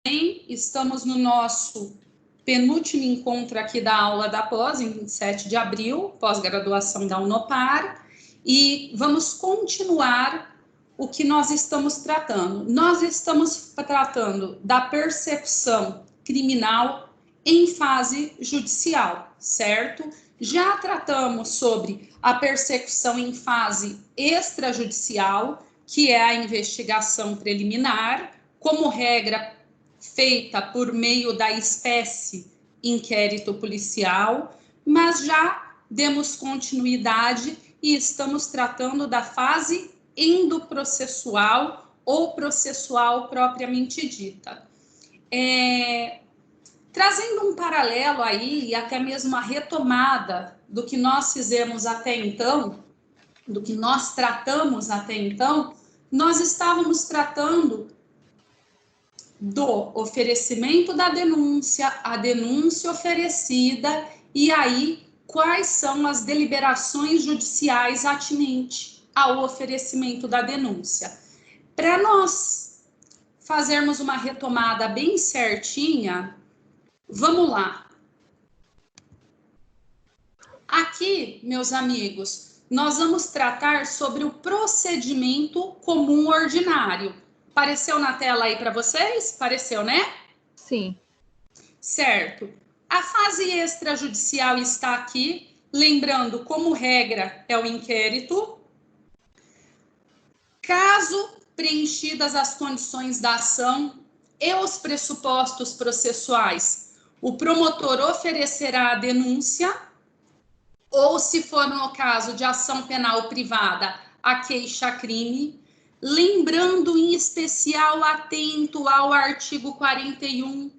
Estamos no nosso penúltimo encontro aqui da aula da pós, em 27 de abril, pós-graduação da Unopar, e vamos continuar o que nós estamos tratando. Nós estamos tratando da persecução criminal em fase judicial, certo? Já tratamos sobre a persecução em fase extrajudicial, que é a investigação preliminar, como regra feita por meio da espécie inquérito policial, mas já demos continuidade e estamos tratando da fase endoprocessual ou processual propriamente dita. Trazendo um paralelo aí, e até mesmo a retomada do que nós fizemos até então, do que nós tratamos até então, nós estávamos tratando do oferecimento da denúncia, a denúncia oferecida, e aí quais são as deliberações judiciais atinentes ao oferecimento da denúncia. Para nós fazermos uma retomada bem certinha, vamos lá. Aqui, meus amigos, nós vamos tratar sobre o procedimento comum ordinário. Apareceu na tela aí para vocês? Apareceu, né? Sim. Certo. A fase extrajudicial está aqui, lembrando, como regra, é o inquérito. Caso preenchidas as condições da ação e os pressupostos processuais, o promotor oferecerá a denúncia, ou, se for no caso de ação penal privada, a queixa-crime. Lembrando em especial, atento ao artigo 41,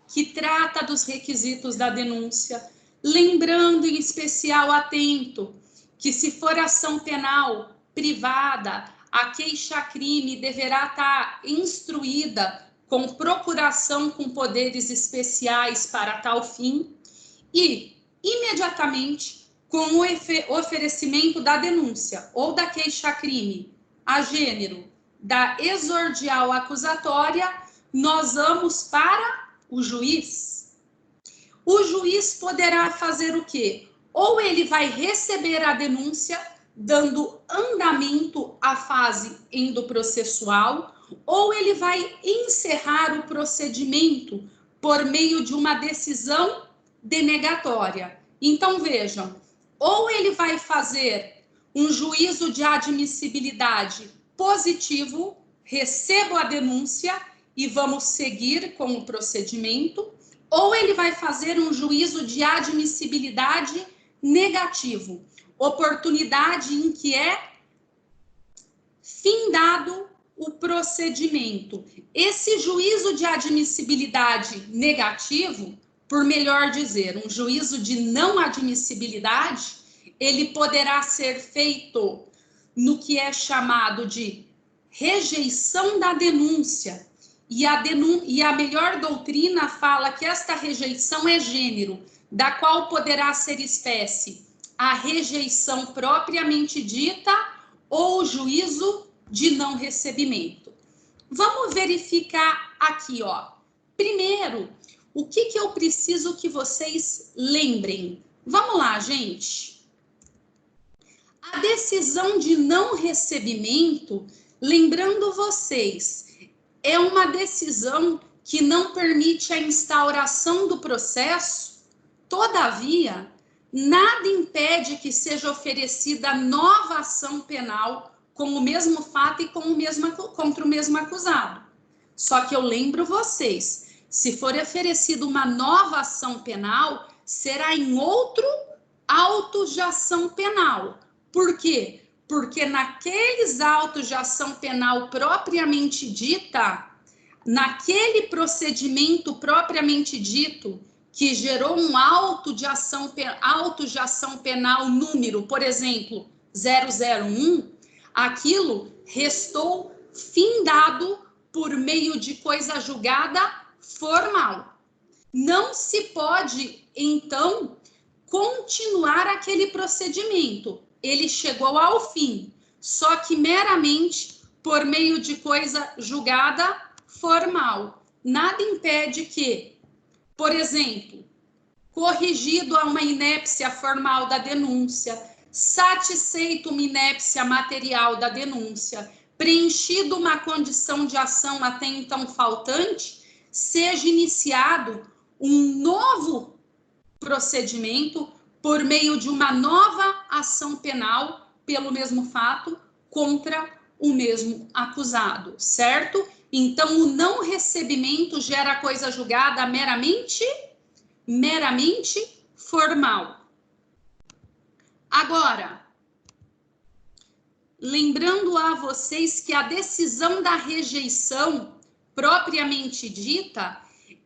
que trata dos requisitos da denúncia. Lembrando em especial, atento, que se for ação penal privada, a queixa-crime deverá estar instruída com procuração com poderes especiais para tal fim e, imediatamente, com o oferecimento da denúncia ou da queixa-crime, a gênero da exordial acusatória, nós vamos para o juiz. O juiz poderá fazer o quê? Ou ele vai receber a denúncia, dando andamento à fase endoprocessual, ou ele vai encerrar o procedimento por meio de uma decisão denegatória. Então, vejam, ou ele vai fazer um juízo de admissibilidade positivo, recebo a denúncia e vamos seguir com o procedimento, ou ele vai fazer um juízo de admissibilidade negativo, oportunidade em que é findado o procedimento. Esse juízo de admissibilidade negativo, por melhor dizer, um juízo de não admissibilidade, ele poderá ser feito no que é chamado de rejeição da denúncia. E a melhor doutrina fala que esta rejeição é gênero, da qual poderá ser espécie a rejeição propriamente dita ou juízo de não recebimento. Vamos verificar aqui, ó. Primeiro, o que eu preciso que vocês lembrem? Vamos lá, gente. A decisão de não recebimento, lembrando vocês, é uma decisão que não permite a instauração do processo. Todavia, nada impede que seja oferecida nova ação penal com o mesmo fato e contra o mesmo acusado. Só que eu lembro vocês, se for oferecida uma nova ação penal, será em outro auto de ação penal. Por quê? Porque naqueles autos de ação penal propriamente dita, naquele procedimento propriamente dito, que gerou um auto de ação penal número, por exemplo, 001, aquilo restou findado por meio de coisa julgada formal. Não se pode, então, continuar aquele procedimento. Ele chegou ao fim, só que meramente por meio de coisa julgada formal. nada impede que, por exemplo, corrigido a uma inépcia formal da denúncia, satisfeito uma inépcia material da denúncia, preenchido uma condição de ação até então faltante, seja iniciado um novo procedimento por meio de uma nova ação penal pelo mesmo fato contra o mesmo acusado, certo? Então, o não recebimento gera coisa julgada meramente formal. Agora, lembrando a vocês que a decisão da rejeição, propriamente dita,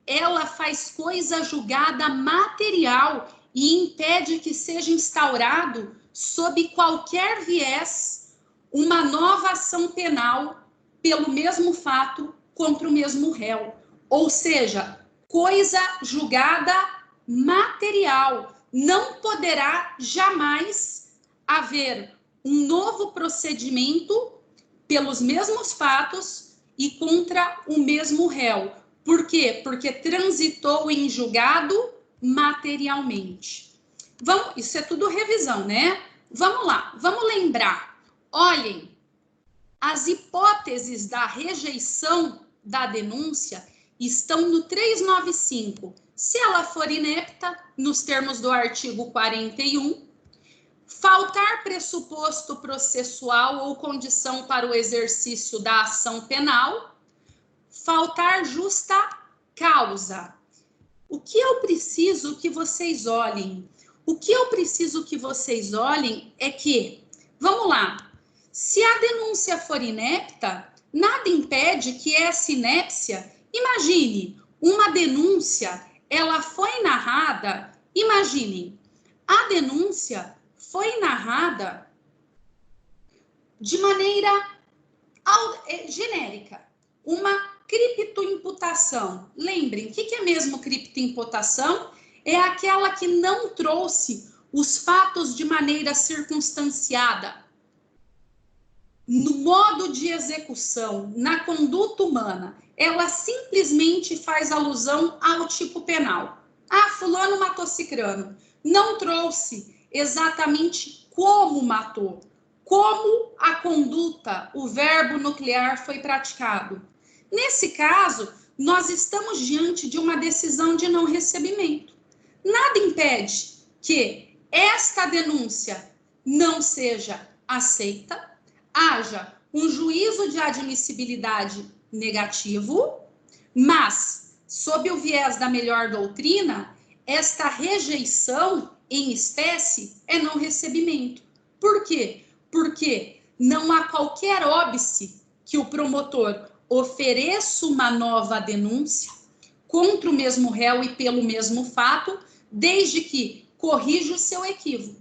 ela faz coisa julgada material e impede que seja instaurado, sob qualquer viés, uma nova ação penal pelo mesmo fato contra o mesmo réu. Ou seja, coisa julgada material. Não poderá jamais haver um novo procedimento pelos mesmos fatos e contra o mesmo réu. Por quê? Porque transitou em julgado materialmente. Isso é tudo revisão, né? Vamos lá, vamos lembrar. Olhem, as hipóteses da rejeição da denúncia estão no 395. Se ela for inepta, nos termos do artigo 41, faltar pressuposto processual ou condição para o exercício da ação penal, faltar justa causa. O que eu preciso que vocês olhem? O que eu preciso que vocês olhem é que, vamos lá, se a denúncia for inepta, nada impede que essa inépcia, imagine, uma denúncia, ela foi narrada, imaginem, a denúncia foi narrada de maneira genérica, uma criptoimputação. Lembrem, o que é mesmo criptoimputação? É aquela que não trouxe os fatos de maneira circunstanciada, no modo de execução, na conduta humana. Ela simplesmente faz alusão ao tipo penal. Ah, fulano matou cicrano. Não trouxe exatamente como matou, como a conduta, o verbo nuclear foi praticado. Nesse caso, nós estamos diante de uma decisão de não recebimento. Nada impede que esta denúncia não seja aceita, haja um juízo de admissibilidade negativo, mas, sob o viés da melhor doutrina, esta rejeição em espécie é não recebimento. Por quê? Porque não há qualquer óbice que o promotor ofereça uma nova denúncia contra o mesmo réu e pelo mesmo fato, desde que corrija o seu equívoco.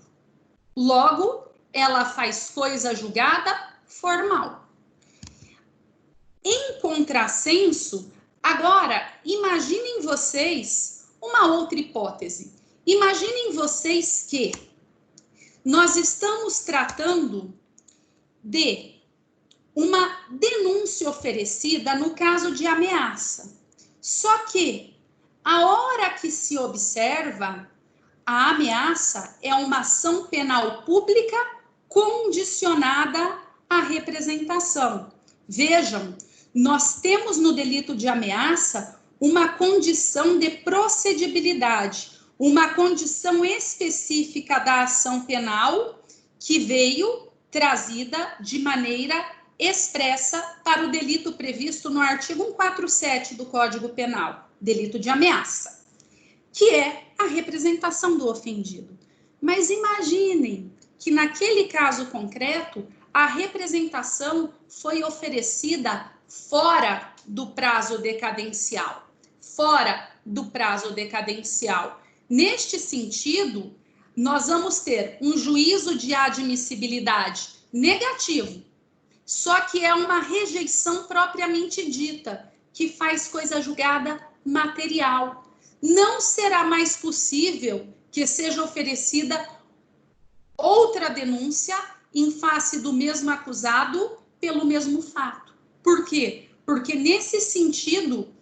Logo, ela faz coisa julgada formal. Em contrassenso, agora, imaginem vocês uma outra hipótese. Imaginem vocês que nós estamos tratando de uma denúncia oferecida no caso de ameaça. Só que, a hora que se observa, a ameaça é uma ação penal pública condicionada à representação. Vejam, nós temos no delito de ameaça uma condição de procedibilidade, uma condição específica da ação penal que veio trazida de maneira expressa para o delito previsto no artigo 147 do Código Penal, delito de ameaça, que é a representação do ofendido. Mas imaginem que naquele caso concreto, a representação foi oferecida fora do prazo decadencial. Fora do prazo decadencial. Neste sentido, nós vamos ter um juízo de admissibilidade negativo, só que é uma rejeição propriamente dita, que faz coisa julgada material. Não será mais possível que seja oferecida outra denúncia em face do mesmo acusado pelo mesmo fato. Por quê? Porque nesse sentido,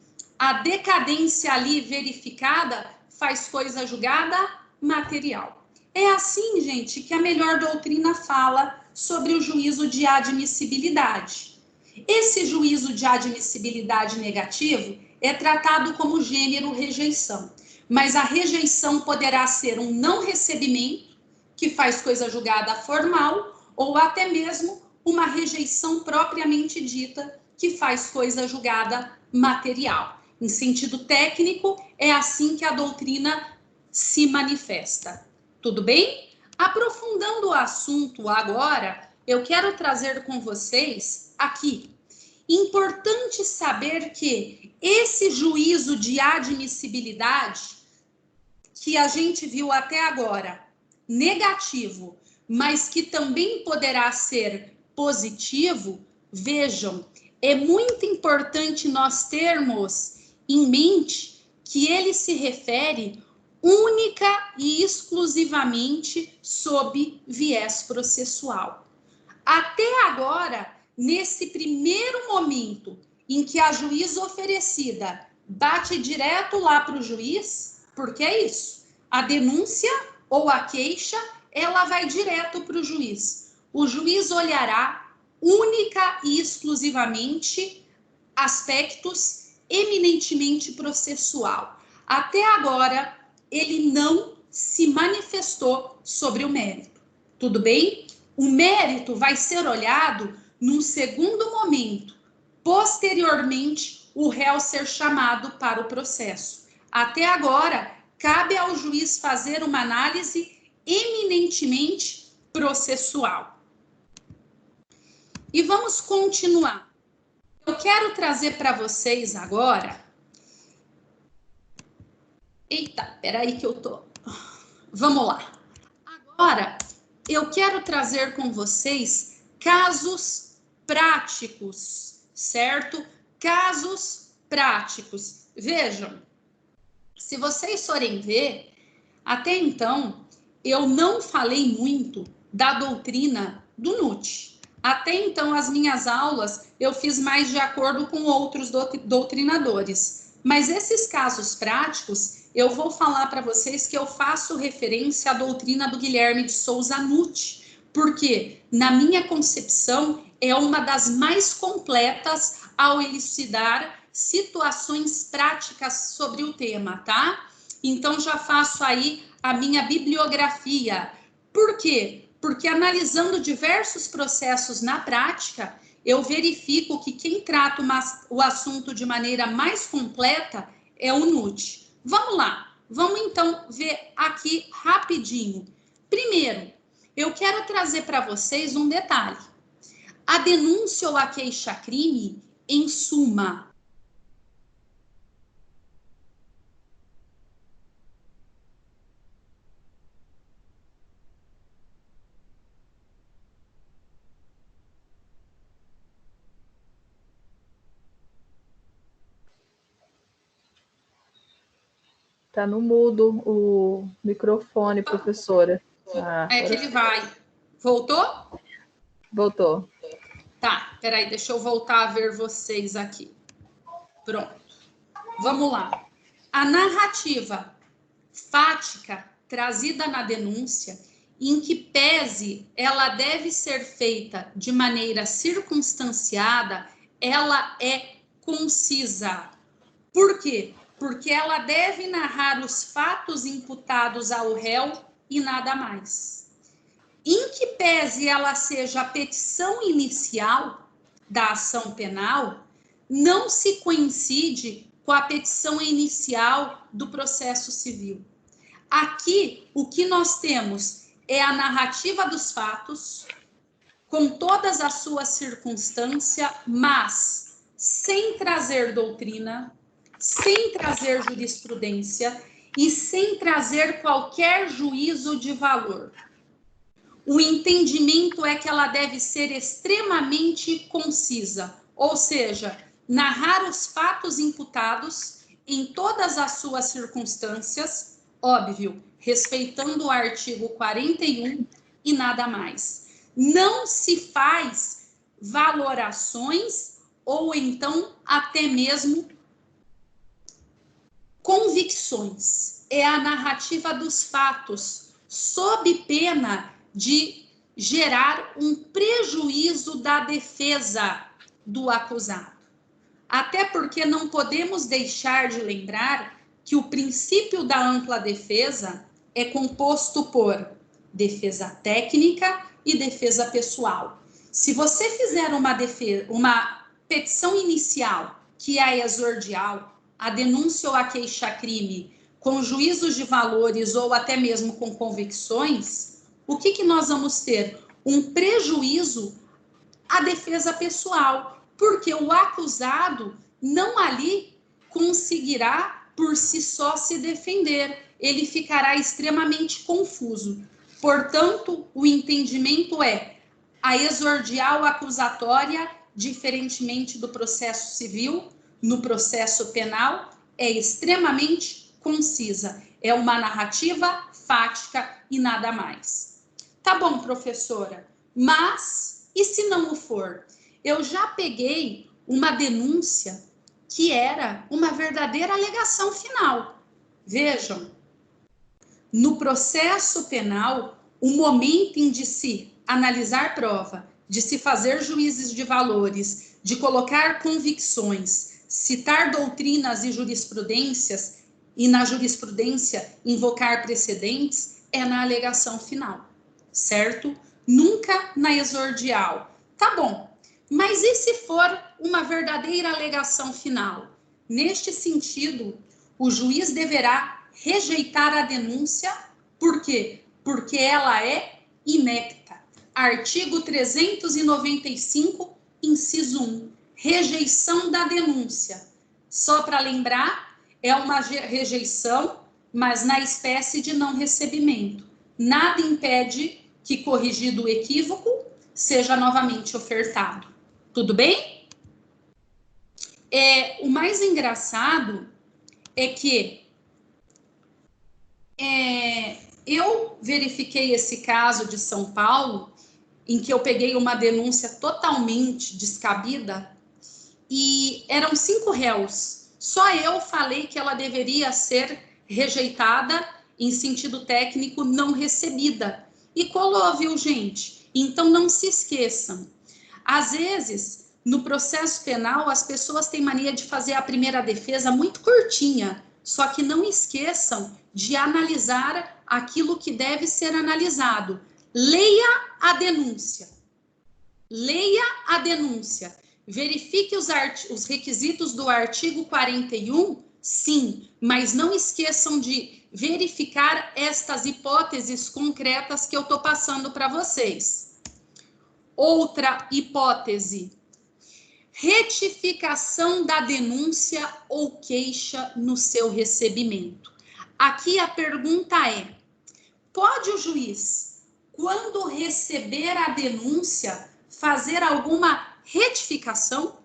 a decadência ali verificada faz coisa julgada material. É assim, gente, que a melhor doutrina fala sobre o juízo de admissibilidade. Esse juízo de admissibilidade negativo é tratado como gênero rejeição, mas a rejeição poderá ser um não recebimento, que faz coisa julgada formal, ou até mesmo uma rejeição propriamente dita, que faz coisa julgada material. Em sentido técnico, é assim que a doutrina se manifesta. Tudo bem? Aprofundando o assunto agora, eu quero trazer com vocês aqui. Importante saber que esse juízo de admissibilidade que a gente viu até agora, negativo, mas que também poderá ser positivo, vejam, é muito importante nós termos em mente que ele se refere única e exclusivamente sob viés processual. Até agora, nesse primeiro momento em que a juíza oferecida bate direto lá para o juiz, porque é isso, a denúncia ou a queixa, ela vai direto para o juiz. O juiz olhará única e exclusivamente aspectos eminentemente processual. Até agora, ele não se manifestou sobre o mérito. Tudo bem? O mérito vai ser olhado num segundo momento, posteriormente o réu ser chamado para o processo. Até agora, cabe ao juiz fazer uma análise eminentemente processual. E vamos continuar. Eu quero trazer para vocês agora... Eita, peraí que eu tô... Vamos lá. Agora, eu quero trazer com vocês casos práticos, certo? Casos práticos. Vejam, se vocês forem ver, até então, eu não falei muito da doutrina do NUT. Até então, as minhas aulas, eu fiz mais de acordo com outros doutrinadores. Mas esses casos práticos, eu vou falar para vocês que eu faço referência à doutrina do Guilherme de Souza NUT, porque, na minha concepção, é uma das mais completas ao elucidar situações práticas sobre o tema, tá? Então, já faço aí a minha bibliografia. Por quê? Porque analisando diversos processos na prática, eu verifico que quem trata o assunto de maneira mais completa é o NUT. Vamos lá, vamos então ver aqui rapidinho. Primeiro, eu quero trazer para vocês um detalhe. A denúncia ou a queixa-crime, em suma, Tá no mudo o microfone, professora. É que ele vai. Voltou? Voltou. Tá, peraí, deixa eu voltar a ver vocês aqui. Pronto. Vamos lá. A narrativa fática trazida na denúncia, em que pese ela deve ser feita de maneira circunstanciada, ela é concisa. Por quê? Porque ela deve narrar os fatos imputados ao réu e nada mais. Em que pese ela seja a petição inicial da ação penal, não se coincide com a petição inicial do processo civil. Aqui, o que nós temos é a narrativa dos fatos, com todas as suas circunstâncias, mas sem trazer doutrina, sem trazer jurisprudência e sem trazer qualquer juízo de valor. O entendimento é que ela deve ser extremamente concisa, ou seja, narrar os fatos imputados em todas as suas circunstâncias, óbvio, respeitando o artigo 41 e nada mais. Não se faz valorações ou então até mesmo Convicções é a narrativa dos fatos, sob pena de gerar um prejuízo da defesa do acusado. Até porque não podemos deixar de lembrar que o princípio da ampla defesa é composto por defesa técnica e defesa pessoal. Se você fizer uma petição inicial, que é a exordial, a denúncia ou a queixa-crime, com juízos de valores ou até mesmo com convicções, o que nós vamos ter? Um prejuízo à defesa pessoal, porque o acusado não ali conseguirá por si só se defender, ele ficará extremamente confuso. Portanto, o entendimento é a exordial acusatória, diferentemente do processo civil, no processo penal, é extremamente concisa. É uma narrativa fática e nada mais. Tá bom, professora, mas e se não o for? Eu já peguei uma denúncia que era uma verdadeira alegação final. Vejam, no processo penal, o momento em de se analisar prova, de se fazer juízes de valores, de colocar convicções, citar doutrinas e jurisprudências, e na jurisprudência invocar precedentes, é na alegação final, certo? Nunca na exordial. Tá bom, mas e se for uma verdadeira alegação final? Neste sentido, o juiz deverá rejeitar a denúncia. Por quê? Porque ela é inepta. Artigo 395, inciso 1. Rejeição da denúncia. Só para lembrar, é uma rejeição, mas na espécie de não recebimento. Nada impede que, corrigido o equívoco, seja novamente ofertado. Tudo bem? O mais engraçado é que eu verifiquei esse caso de São Paulo, em que eu peguei uma denúncia totalmente descabida, e eram 5 réus. Só eu falei que ela deveria ser rejeitada, em sentido técnico, não recebida. E colou, viu, gente? Então, não se esqueçam. Às vezes, no processo penal, as pessoas têm mania de fazer a primeira defesa muito curtinha, só que não esqueçam de analisar aquilo que deve ser analisado. Leia a denúncia. Leia a denúncia. Verifique os requisitos do artigo 41, sim, mas não esqueçam de verificar estas hipóteses concretas que eu estou passando para vocês. Outra hipótese: retificação da denúncia ou queixa no seu recebimento. Aqui a pergunta é: pode o juiz, quando receber a denúncia, fazer alguma retificação?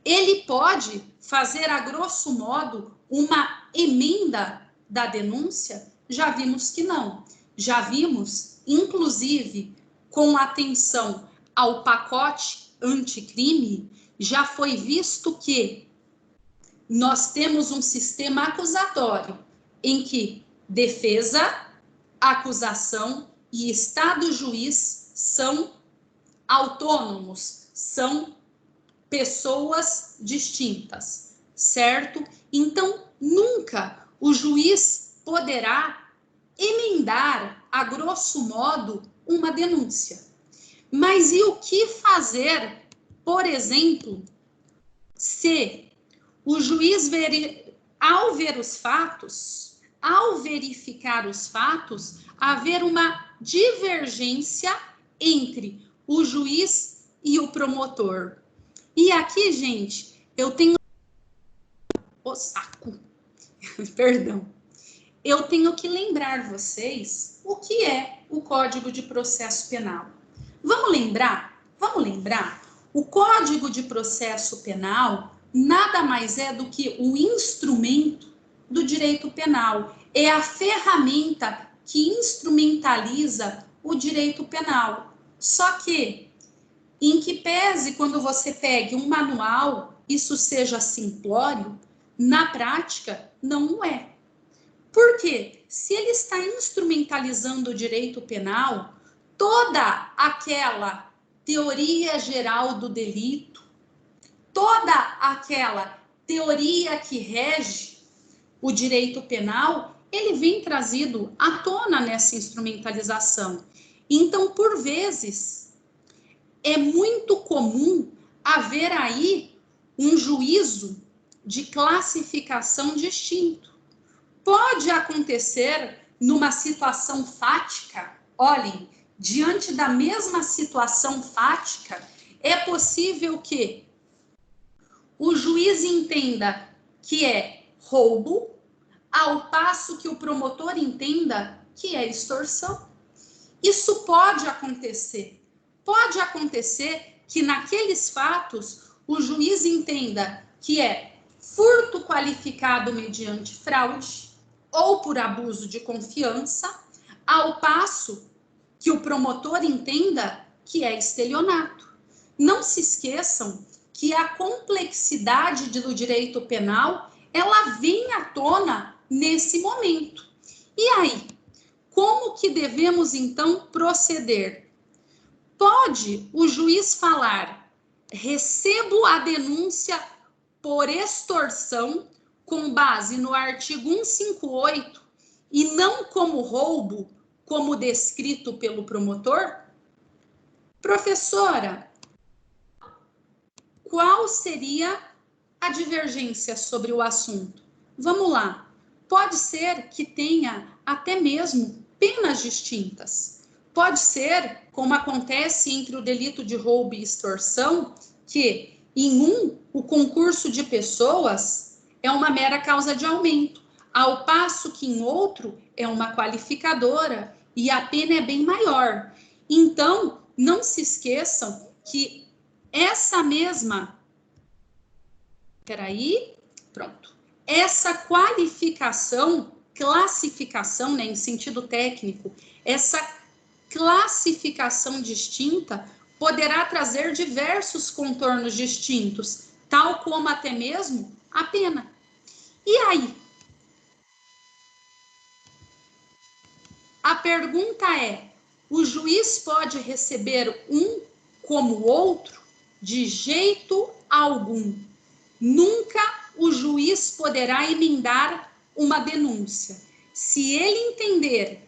Ele pode fazer, a grosso modo, uma emenda da denúncia? Já vimos que não. Já vimos, inclusive, com atenção ao pacote anticrime, já foi visto que nós temos um sistema acusatório em que defesa, acusação e Estado juiz são autônomos, são pessoas distintas, certo? Então, nunca o juiz poderá emendar, a grosso modo, uma denúncia. Mas e o que fazer, por exemplo, se o juiz, ao ver os fatos, ao verificar os fatos, haver uma divergência entre o juiz e o promotor? E aqui, gente, eu tenho perdão. Eu tenho que lembrar vocês o que é o Código de Processo Penal. Vamos lembrar? O Código de Processo Penal nada mais é do que o instrumento do direito penal. É a ferramenta que instrumentaliza o direito penal. Só que, em que pese, quando você pegue um manual, isso seja simplório, Na prática, não é. Por quê? Se ele está instrumentalizando o direito penal, toda aquela teoria geral do delito, toda aquela teoria que rege o direito penal, ele vem trazido à tona nessa instrumentalização. Então, por vezes, é muito comum haver aí um juízo de classificação distinto. Pode acontecer numa situação fática, olhem, diante da mesma situação fática, é possível que o juiz entenda que é roubo, ao passo que o promotor entenda que é extorsão. Isso pode acontecer. Pode acontecer que naqueles fatos o juiz entenda que é furto qualificado mediante fraude ou por abuso de confiança, ao passo que o promotor entenda que é estelionato. Não se esqueçam que a complexidade do direito penal, ela vem à tona nesse momento. E aí, como que devemos então proceder? Pode o juiz falar: recebo a denúncia por extorsão com base no artigo 158 e não como roubo, como descrito pelo promotor? Professora, qual seria a divergência sobre o assunto? Vamos lá. Pode ser que tenha até mesmo penas distintas. Pode ser, como acontece entre o delito de roubo e extorsão, que em um, o concurso de pessoas é uma mera causa de aumento, ao passo que em outro é uma qualificadora e a pena é bem maior. Então, não se esqueçam que essa mesma... Essa classificação, né, em sentido técnico, essa classificação distinta poderá trazer diversos contornos distintos, tal como até mesmo a pena. E aí? A pergunta é: o juiz pode receber um como o outro? De jeito algum. Nunca o juiz poderá emendar uma denúncia. Se ele entender,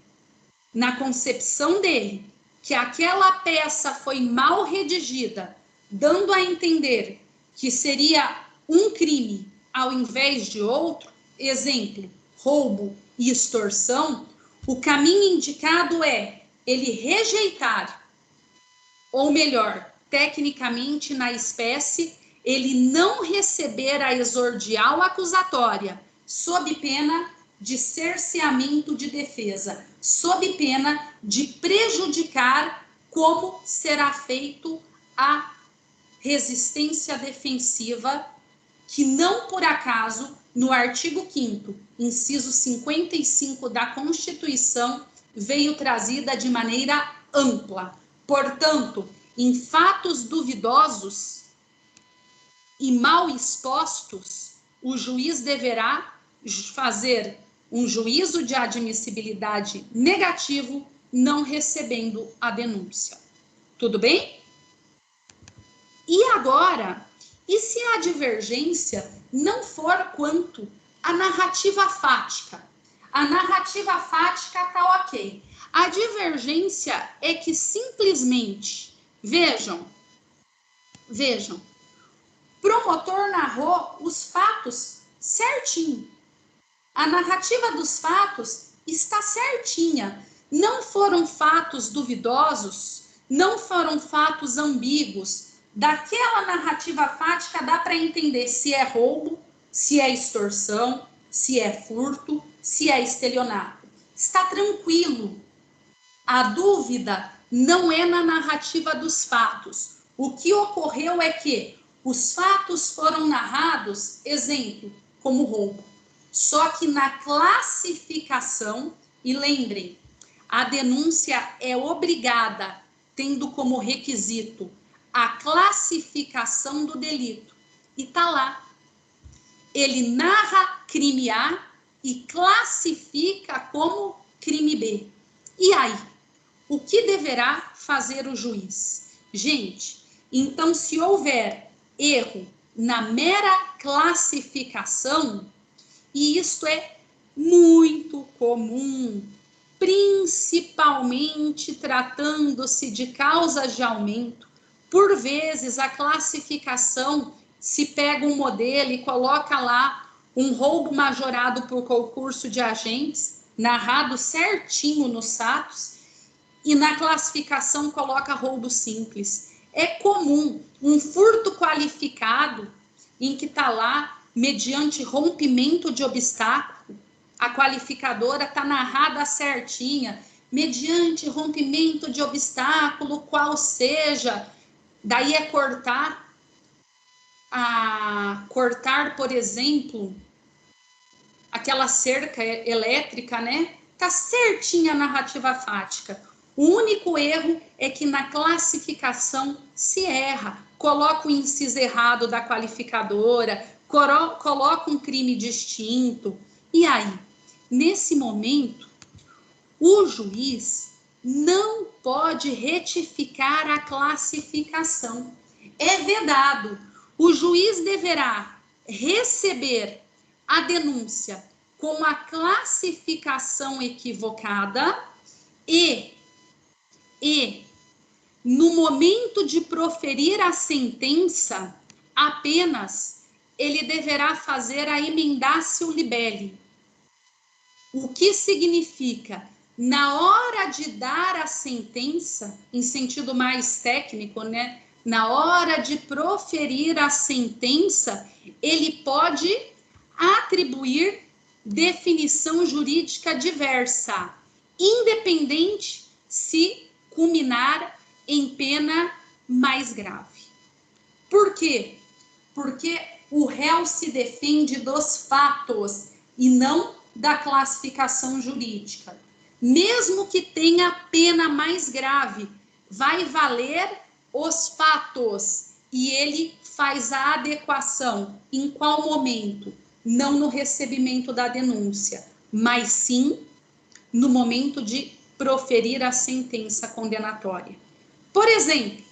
na concepção dele, que aquela peça foi mal redigida, dando a entender que seria um crime ao invés de outro, exemplo, roubo e extorsão, o caminho indicado é ele rejeitar, ou melhor, tecnicamente na espécie, ele não receber a exordial acusatória, sob pena de cerceamento de defesa, sob pena de prejudicar como será feito a resistência defensiva, que não por acaso, no artigo 5º, inciso 55 da Constituição, veio trazida de maneira ampla. Portanto, em fatos duvidosos e mal expostos, o juiz deverá fazer um juízo de admissibilidade negativo, não recebendo a denúncia. Tudo bem? E agora, e se a divergência não for quanto à narrativa fática? A narrativa fática está ok. A divergência é que simplesmente, vejam, promotor narrou os fatos certinho. A narrativa dos fatos está certinha. Não foram fatos duvidosos, não foram fatos ambíguos. Daquela narrativa fática dá para entender se é roubo, se é extorsão, se é furto, se é estelionato. Está tranquilo. A dúvida não é na narrativa dos fatos. O que ocorreu é que os fatos foram narrados, exemplo, como roubo. Só que na classificação, e lembrem, a denúncia é obrigada, tendo como requisito a classificação do delito. E está lá. ele narra crime A e classifica como crime B. E aí, o que deverá fazer o juiz? Gente, então, se houver erro na mera classificação, e isto é muito comum, principalmente tratando-se de causas de aumento, por vezes a classificação se pega um modelo e coloca lá um roubo majorado por concurso de agentes, narrado certinho nos fatos, e na classificação coloca roubo simples. É comum um furto qualificado em que está lá mediante rompimento de obstáculo, a qualificadora está narrada certinha, mediante rompimento de obstáculo, qual seja, daí é cortar, por exemplo, aquela cerca elétrica, né? Tá certinha a narrativa fática. O único erro é que na classificação se erra, coloca o inciso errado da qualificadora, coloca um crime distinto. E aí, nesse momento, o juiz não pode retificar a classificação. É vedado. O juiz deverá receber a denúncia com a classificação equivocada e no momento de proferir a sentença, apenas ele deverá fazer a emendatio libelli. O que significa? Na hora de dar a sentença, em sentido mais técnico, né? Na hora de proferir a sentença, ele pode atribuir definição jurídica diversa, independente se culminar em pena mais grave. Por quê? Porque o réu se defende dos fatos e não da classificação jurídica. Mesmo que tenha pena mais grave, vai valer os fatos e ele faz a adequação. Em qual momento? Não no recebimento da denúncia, mas sim no momento de proferir a sentença condenatória. Por exemplo,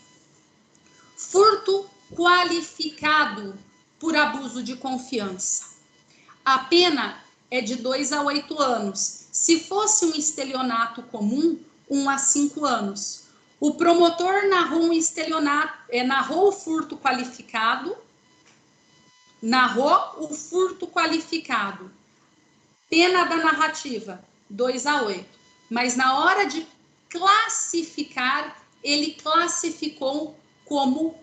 furto qualificado por abuso de confiança. A pena é de 2 a 8 anos. Se fosse um estelionato comum, 1 a 5 anos. O promotor narrou um estelionato, narrou o furto qualificado, Pena da narrativa, 2 a 8. Mas na hora de classificar, ele classificou como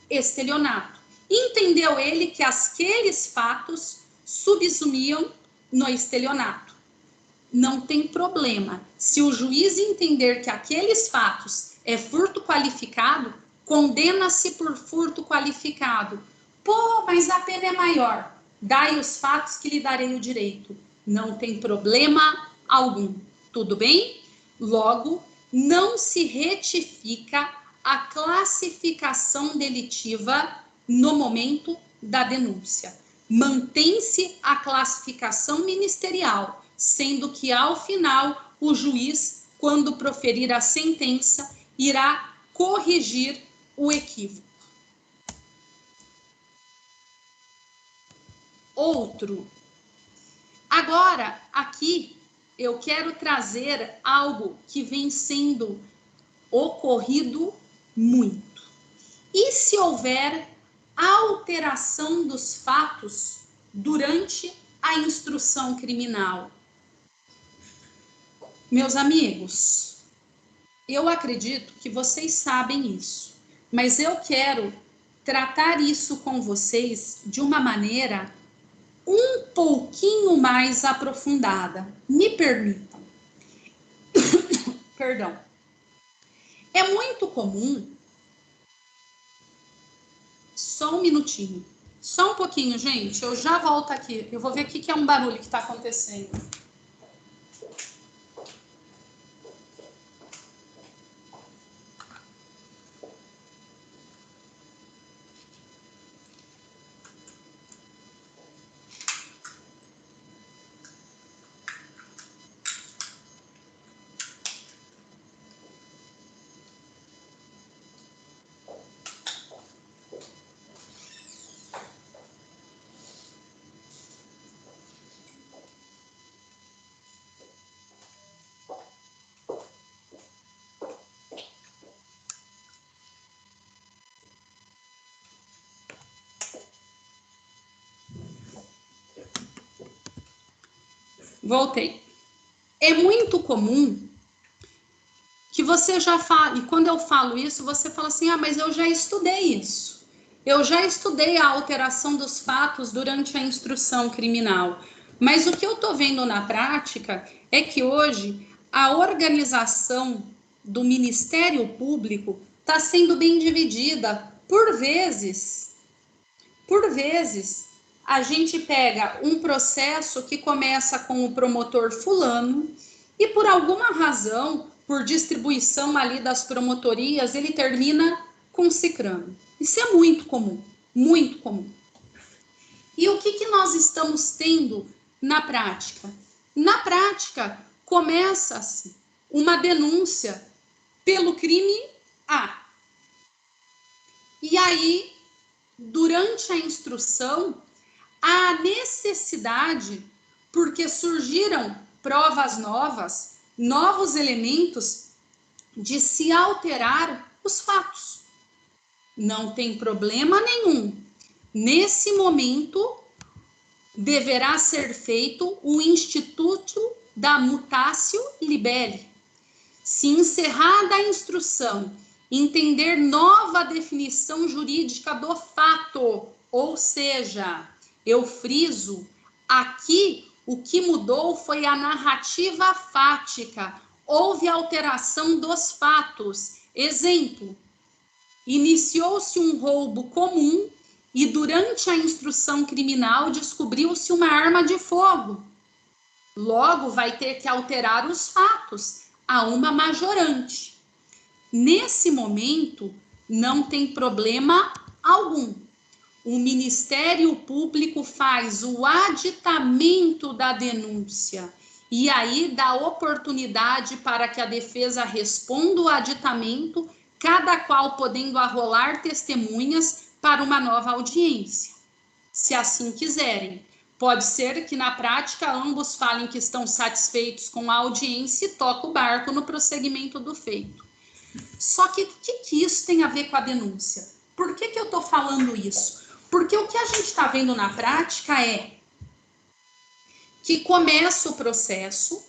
estelionato. Entendeu ele que aqueles fatos subsumiam no estelionato. Não tem problema. Se o juiz entender que aqueles fatos é furto qualificado, condena-se por furto qualificado. Pô, mas a pena é maior. Dai os fatos que lhe darei o direito. Não tem problema algum. Tudo bem? Logo, não se retifica a classificação delitiva no momento da denúncia. Mantém-se a classificação ministerial, sendo que, ao final, o juiz, quando proferir a sentença, irá corrigir o equívoco. Outro. Agora, aqui, eu quero trazer algo que vem sendo ocorrido muito. E se houver alteração dos fatos durante a instrução criminal? Meus amigos, eu acredito que vocês sabem isso, mas eu quero tratar isso com vocês de uma maneira um pouquinho mais aprofundada. Me permitam. Perdão. É muito comum. Só um minutinho. Só um pouquinho, gente. Eu já volto aqui. Eu vou ver o que é um barulho que está acontecendo. Voltei. É muito comum que você já fala, e quando eu falo isso, você fala assim, ah, mas eu já estudei isso. Eu já estudei a alteração dos fatos durante a instrução criminal. Mas o que eu estou vendo na prática é que hoje a organização do Ministério Público está sendo bem dividida. Por vezes, a gente pega um processo que começa com o promotor fulano e por alguma razão, por distribuição ali das promotorias, ele termina com cicrano. Isso é muito comum, muito comum. E o que nós estamos tendo na prática? Na prática, começa-se uma denúncia pelo crime A. E aí, durante a instrução, há necessidade, porque surgiram provas novas, novos elementos, de se alterar os fatos. Não tem problema nenhum. Nesse momento, deverá ser feito o Instituto da Mutatio Libelli. Se encerrada a instrução, entender nova definição jurídica do fato, ou seja, eu friso, aqui o que mudou foi a narrativa fática, houve alteração dos fatos. Exemplo, iniciou-se um roubo comum e durante a instrução criminal descobriu-se uma arma de fogo. Logo, vai ter que alterar os fatos a uma majorante. Nesse momento, não tem problema algum. O Ministério Público faz o aditamento da denúncia e aí dá oportunidade para que a defesa responda o aditamento, cada qual podendo arrolar testemunhas para uma nova audiência, se assim quiserem. Pode ser que na prática ambos falem que estão satisfeitos com a audiência e toca o barco no prosseguimento do feito. Só que o que isso tem a ver com a denúncia? Por que eu estou falando isso? Porque o que a gente está vendo na prática é que começa o processo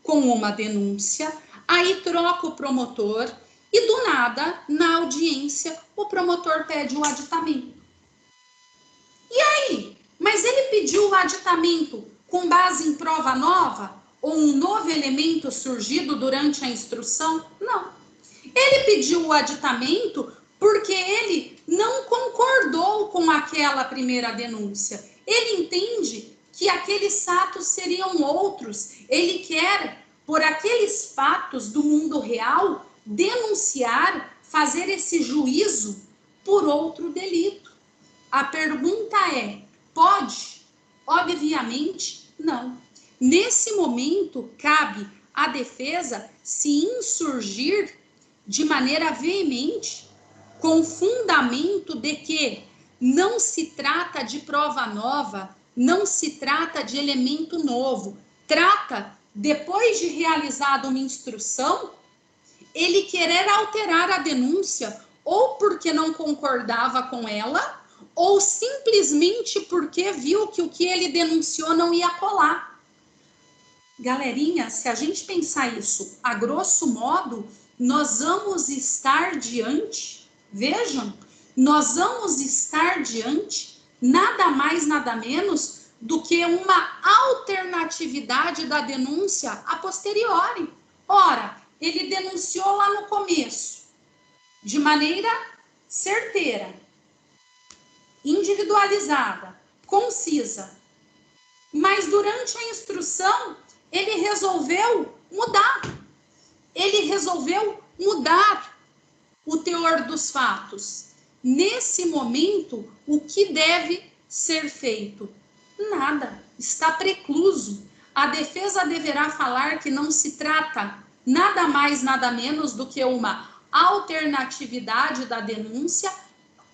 com uma denúncia, aí troca o promotor e do nada, na audiência, o promotor pede o aditamento. E aí? Mas ele pediu o aditamento com base em prova nova? Ou um novo elemento surgido durante a instrução? Não. Ele pediu o aditamento porque ele não concordou com aquela primeira denúncia. Ele entende que aqueles fatos seriam outros. Ele quer, por aqueles fatos do mundo real, denunciar, fazer esse juízo por outro delito. A pergunta é, pode? Obviamente, não. Nesse momento, cabe à defesa se insurgir de maneira veemente, com fundamento de que não se trata de prova nova, não se trata de elemento novo, trata, depois de realizada uma instrução, ele querer alterar a denúncia, ou porque não concordava com ela, ou simplesmente porque viu que o que ele denunciou não ia colar. Galerinha, se a gente pensar isso a grosso modo, nós vamos estar diante, vejam, nós vamos estar diante nada mais, nada menos do que uma alternatividade da denúncia a posteriori. Ora, ele denunciou lá no começo, de maneira certeira, individualizada, concisa, mas durante a instrução ele resolveu mudar. Ele resolveu mudar o teor dos fatos. Nesse momento, o que deve ser feito? Nada, está precluso. A defesa deverá falar que não se trata nada mais, nada menos do que uma alternatividade da denúncia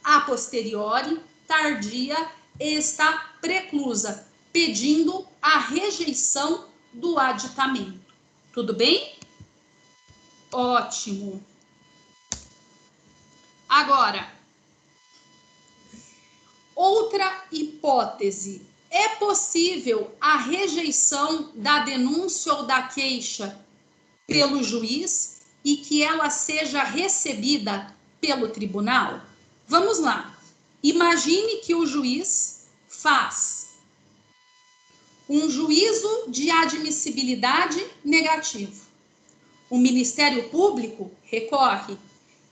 a posteriori, tardia, está preclusa, pedindo a rejeição do aditamento. Tudo bem? Ótimo. Agora, outra hipótese é possível a rejeição da denúncia ou da queixa pelo juiz e que ela seja recebida pelo tribunal? Vamos lá. Imagine que o juiz faz um juízo de admissibilidade negativo. O Ministério Público recorre.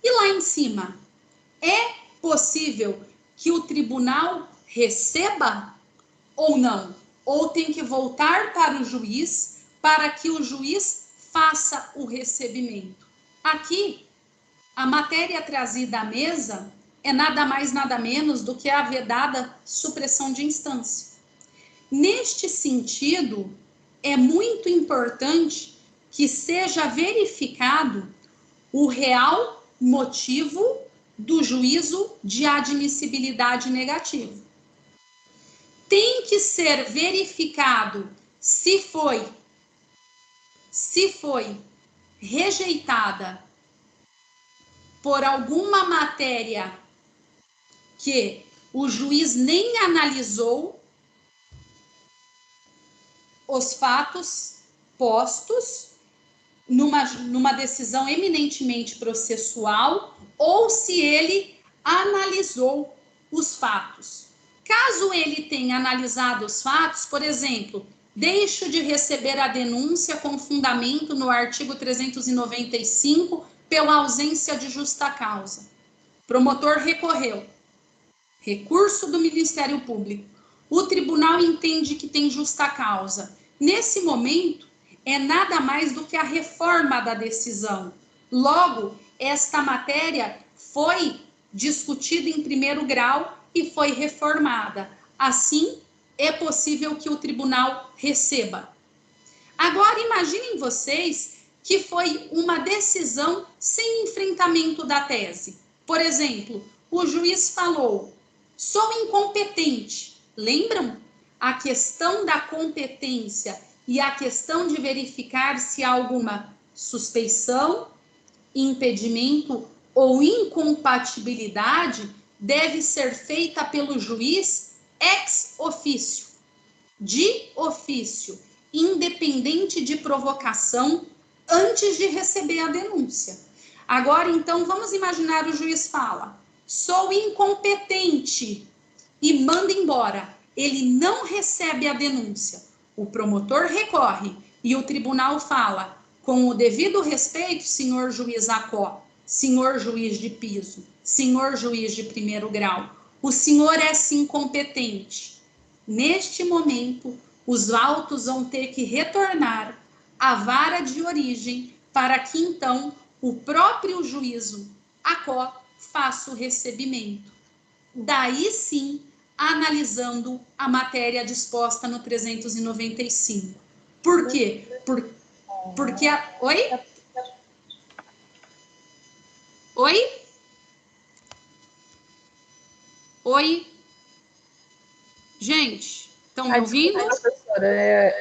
E lá em cima, é possível que o tribunal receba ou não? Ou tem que voltar para o juiz para que o juiz faça o recebimento? Aqui, a matéria trazida à mesa é nada mais, nada menos do que a vedada supressão de instância. Neste sentido, é muito importante que seja verificado o real motivo do juízo de admissibilidade negativo. Tem que ser verificado se foi rejeitada por alguma matéria que o juiz nem analisou os fatos postos numa decisão eminentemente processual, ou se ele analisou os fatos. Caso ele tenha analisado os fatos, por exemplo, deixo de receber a denúncia com fundamento no artigo 395 pela ausência de justa causa. Promotor recorreu. Recurso do Ministério Público. O tribunal entende que tem justa causa. Nesse momento, é nada mais do que a reforma da decisão. Logo, esta matéria foi discutida em primeiro grau e foi reformada. Assim, é possível que o tribunal receba. Agora, imaginem vocês que foi uma decisão sem enfrentamento da tese. Por exemplo, o juiz falou: sou incompetente. Lembram? A questão da competência e a questão de verificar se há alguma suspeição, impedimento ou incompatibilidade deve ser feita pelo juiz ex officio, de ofício, independente de provocação, antes de receber a denúncia. Agora, então, vamos imaginar o juiz fala: sou incompetente, e manda embora. Ele não recebe a denúncia. O promotor recorre e o tribunal fala: com o devido respeito, senhor juiz Acó, senhor juiz de piso, senhor juiz de primeiro grau, o senhor é sim competente. Neste momento, os autos vão ter que retornar à vara de origem para que então o próprio juízo Acó faça o recebimento. Daí sim, analisando a matéria disposta no 395. Por quê? Porque a... Oi? Oi? Oi? Gente, estão me ouvindo? Desculpa, professora,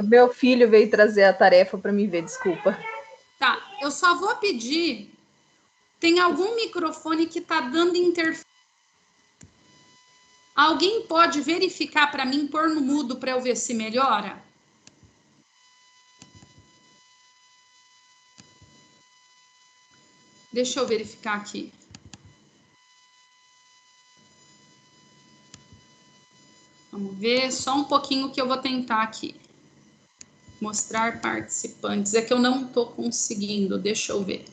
meu filho veio trazer a tarefa para me ver, desculpa. Tá, eu só vou pedir, tem algum microfone que está dando interferência? Alguém pode verificar para mim, pôr no mudo para eu ver se melhora? Deixa eu verificar aqui. Vamos ver, só um pouquinho que eu vou tentar aqui. Mostrar participantes. É que eu não estou conseguindo, deixa eu ver.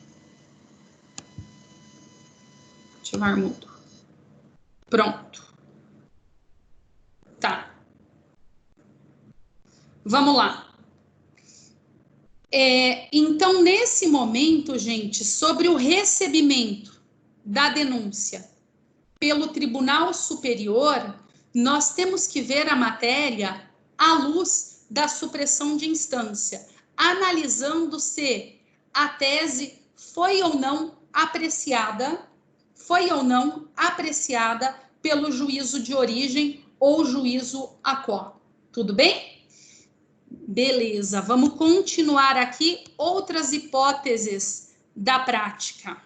Ativar mudo. Pronto. Tá. Vamos lá. Então, nesse momento, gente, sobre o recebimento da denúncia pelo Tribunal Superior, nós temos que ver a matéria à luz da supressão de instância, analisando se a tese foi ou não apreciada pelo juízo de origem ou juízo Acó. Tudo bem? Beleza, vamos continuar aqui outras hipóteses da prática.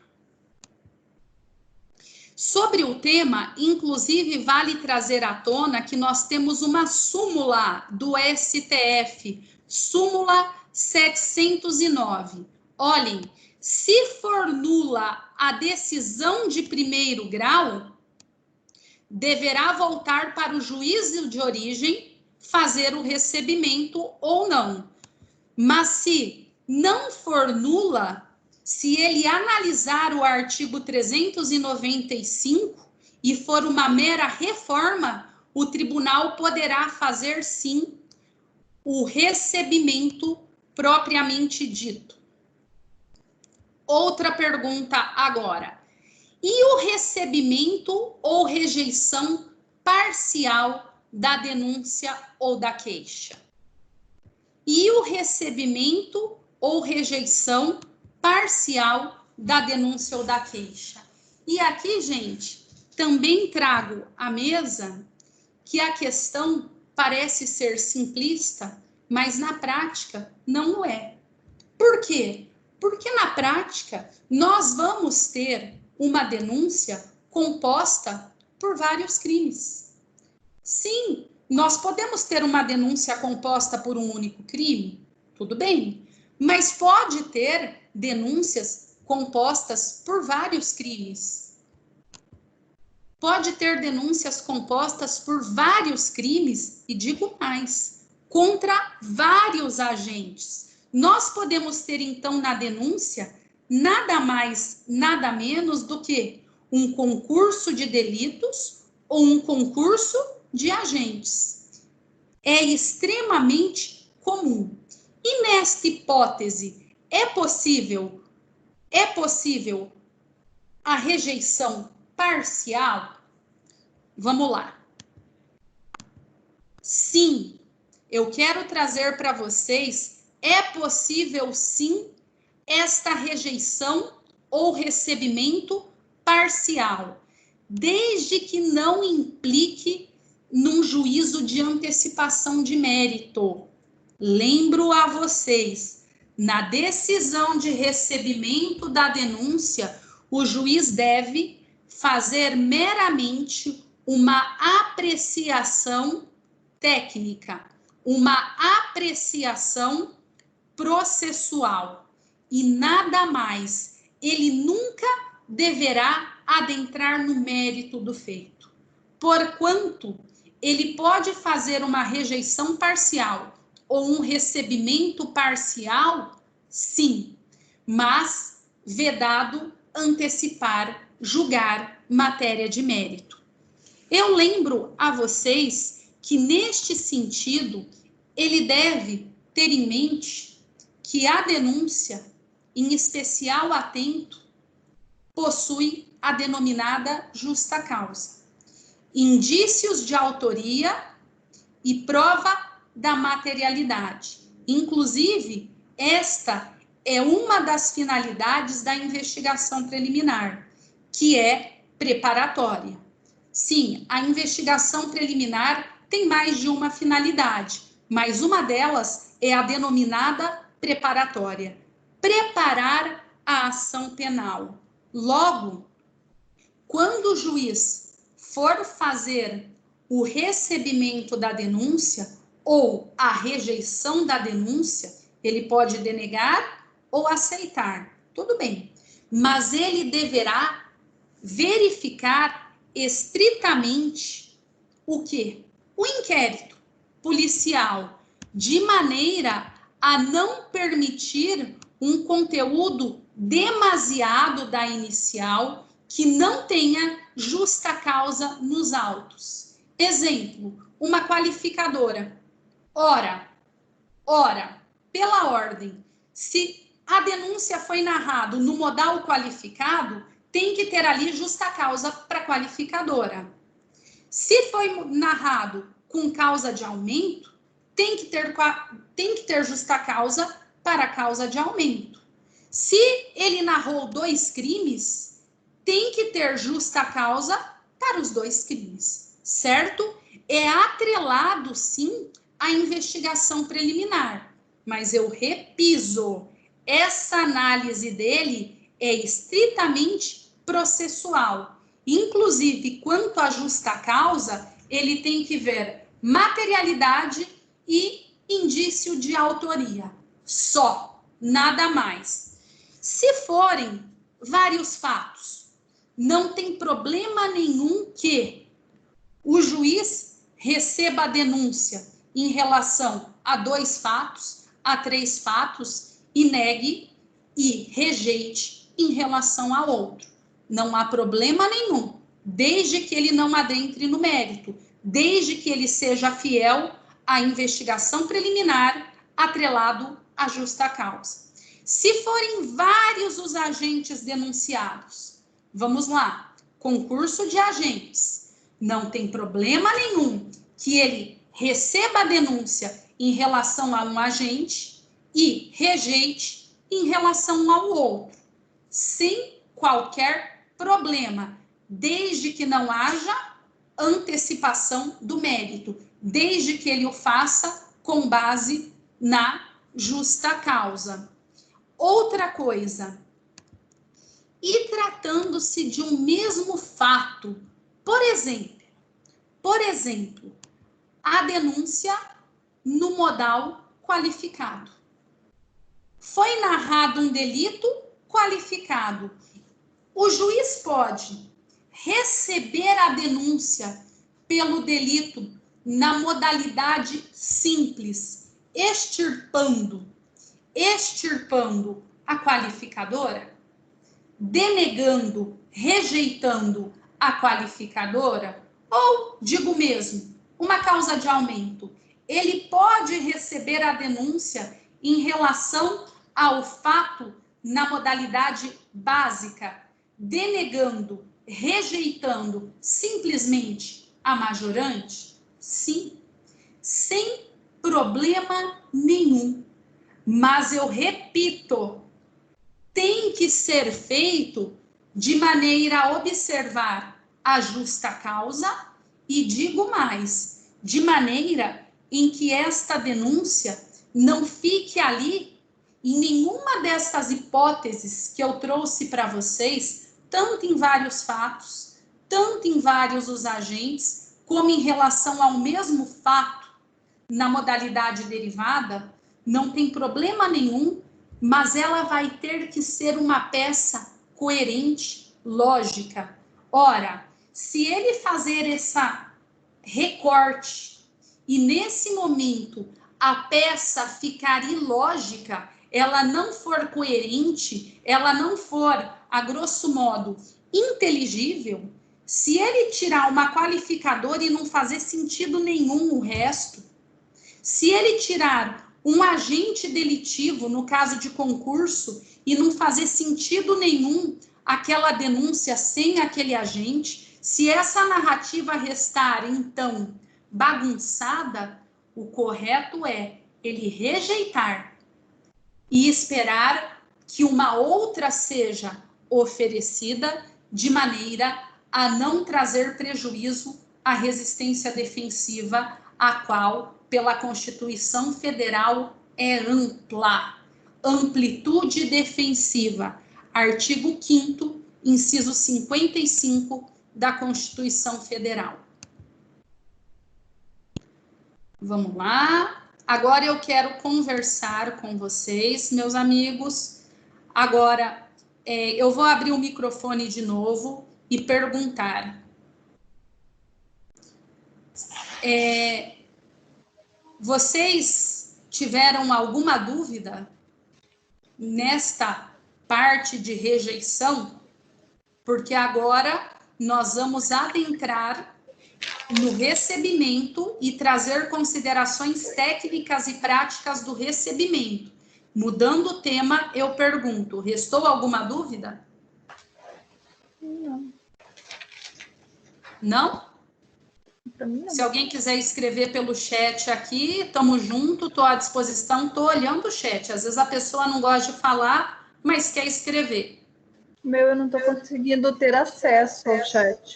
Sobre o tema, inclusive, vale trazer à tona que nós temos uma súmula do STF, súmula 709. Olhem, se for nula a decisão de primeiro grau, deverá voltar para o juízo de origem fazer o recebimento ou não. Mas se não for nula, se ele analisar o artigo 395 e for uma mera reforma, o tribunal poderá fazer, sim, o recebimento propriamente dito. Outra pergunta agora. E o recebimento ou rejeição parcial da denúncia ou da queixa? E o recebimento ou rejeição parcial da denúncia ou da queixa? E aqui, gente, também trago à mesa que a questão parece ser simplista, mas na prática não o é. Por quê? Porque na prática nós vamos ter uma denúncia composta por vários crimes. Sim, nós podemos ter uma denúncia composta por um único crime, tudo bem, mas pode ter denúncias compostas por vários crimes. Pode ter denúncias compostas por vários crimes, e digo mais, contra vários agentes. Nós podemos ter, então, na denúncia, nada mais, nada menos do que um concurso de delitos ou um concurso de agentes. É extremamente comum. E nesta hipótese, é possível a rejeição parcial? Vamos lá. Sim, eu quero trazer para vocês, é possível sim esta rejeição ou recebimento parcial, desde que não implique num juízo de antecipação de mérito. Lembro a vocês, na decisão de recebimento da denúncia, o juiz deve fazer meramente uma apreciação técnica, uma apreciação processual e nada mais. Ele nunca deverá adentrar no mérito do feito, porquanto ele pode fazer uma rejeição parcial ou um recebimento parcial, sim, mas vedado antecipar, julgar matéria de mérito. Eu lembro a vocês que, neste sentido, ele deve ter em mente que a denúncia, em especial atento, possui a denominada justa causa, indícios de autoria e prova da materialidade. Inclusive, esta é uma das finalidades da investigação preliminar, que é preparatória. Sim, a investigação preliminar tem mais de uma finalidade, mas uma delas é a denominada preparatória. Preparar a ação penal. Logo, quando o juiz for fazer o recebimento da denúncia ou a rejeição da denúncia, ele pode denegar ou aceitar, tudo bem, mas ele deverá verificar estritamente o quê? O inquérito policial, de maneira a não permitir um conteúdo demasiado da inicial que não tenha justa causa nos autos. Exemplo, uma qualificadora. Ora, pela ordem, se a denúncia foi narrada no modal qualificado, tem que ter ali justa causa para qualificadora. Se foi narrado com causa de aumento, tem que ter justa causa para a causa de aumento. Se ele narrou 2 crimes, tem que ter justa causa para os 2 crimes, certo? É atrelado, sim, à investigação preliminar, mas eu repiso, essa análise dele é estritamente processual Inclusive, quanto à justa causa, ele tem que ver materialidade e indício de autoria. Só, nada mais. Se forem vários fatos, não tem problema nenhum que o juiz receba a denúncia em relação a 2 fatos, a 3 fatos, e negue e rejeite em relação a outro. Não há problema nenhum, desde que ele não adentre no mérito, desde que ele seja fiel à investigação preliminar, atrelado à justa causa. Se forem vários os agentes denunciados, vamos lá, concurso de agentes, não tem problema nenhum que ele receba a denúncia em relação a um agente e rejeite em relação ao outro, sem qualquer problema, desde que não haja antecipação do mérito, desde que ele o faça com base na justa causa. Outra coisa, e tratando-se de um mesmo fato, por exemplo, a denúncia no modal qualificado. Foi narrado um delito qualificado. O juiz pode receber a denúncia pelo delito na modalidade simples, extirpando a qualificadora, denegando, rejeitando a qualificadora, ou, digo mesmo, uma causa de aumento. Ele pode receber a denúncia em relação ao fato na modalidade básica, denegando, rejeitando simplesmente a majorante? Sim, sem problema nenhum. Mas eu repito, tem que ser feito de maneira a observar a justa causa e digo mais, de maneira em que esta denúncia não fique ali em nenhuma destas hipóteses que eu trouxe para vocês, tanto em vários fatos, tanto em vários os agentes, como em relação ao mesmo fato na modalidade derivada, não tem problema nenhum, mas ela vai ter que ser uma peça coerente, lógica. Ora, se ele fazer essa recorte e nesse momento a peça ficar ilógica, ela não for coerente, ela não for, a grosso modo, inteligível, se ele tirar uma qualificadora e não fazer sentido nenhum o resto, se ele tirar um agente delitivo, no caso de concurso, e não fazer sentido nenhum aquela denúncia sem aquele agente, se essa narrativa restar, então, bagunçada, o correto é ele rejeitar e esperar que uma outra seja oferecida de maneira a não trazer prejuízo à resistência defensiva, a qual, pela Constituição Federal, é ampla. Amplitude defensiva, artigo 5º, inciso 55 da Constituição Federal. Vamos lá. Agora eu quero conversar com vocês, meus amigos. Agora, eu vou abrir o microfone de novo e perguntar. Vocês tiveram alguma dúvida nesta parte de rejeição? Porque agora nós vamos adentrar no recebimento e trazer considerações técnicas e práticas do recebimento. Mudando o tema, eu pergunto, restou alguma dúvida? Não. Não? Pra mim, não. Se alguém quiser escrever pelo chat aqui, estamos juntos, estou à disposição, estou olhando o chat. Às vezes a pessoa não gosta de falar, mas quer escrever. Meu, eu não estou conseguindo ter acesso ao chat.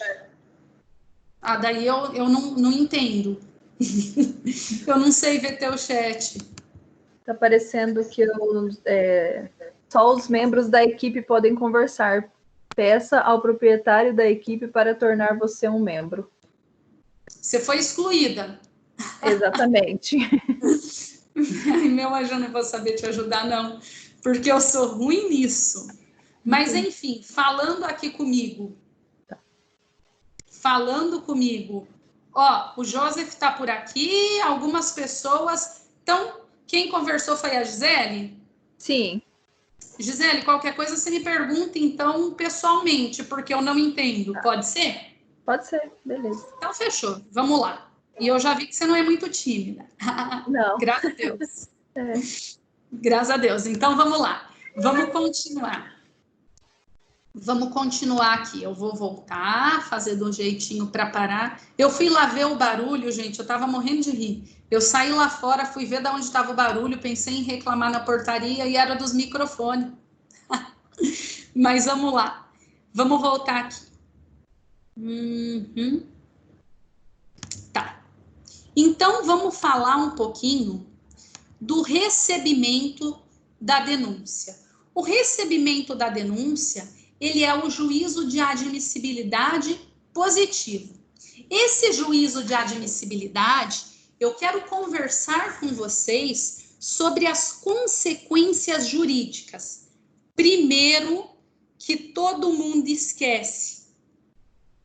Ah, daí eu não entendo. Eu não sei ver teu chat. Tá parecendo que só os membros da equipe podem conversar. Peça ao proprietário da equipe para tornar você um membro. Você foi excluída. Exatamente. Ai, meu anjo, eu não vou saber te ajudar, não, porque eu sou ruim nisso. Mas, enfim, falando aqui comigo. Falando comigo. Ó, o Joseph está por aqui, algumas pessoas. Então, quem conversou foi a Gisele? Sim. Gisele, qualquer coisa você me pergunta, então, pessoalmente, porque eu não entendo. Pode ser? Pode ser, beleza. Então, fechou. Vamos lá. E eu já vi que você não é muito tímida. Não. Graças a Deus. É. Graças a Deus. Então, vamos lá. Vamos continuar. Vamos continuar aqui. Eu vou voltar, fazer do jeitinho para parar. Eu fui lá ver o barulho, gente. Eu tava morrendo de rir. Eu saí lá fora, fui ver de onde estava o barulho, pensei em reclamar na portaria e era dos microfones. Mas vamos lá. Vamos voltar aqui. Tá. Então, vamos falar um pouquinho do recebimento da denúncia. O recebimento da denúncia, ele é o juízo de admissibilidade positivo. Esse juízo de admissibilidade, eu quero conversar com vocês sobre as consequências jurídicas. Primeiro, que todo mundo esquece,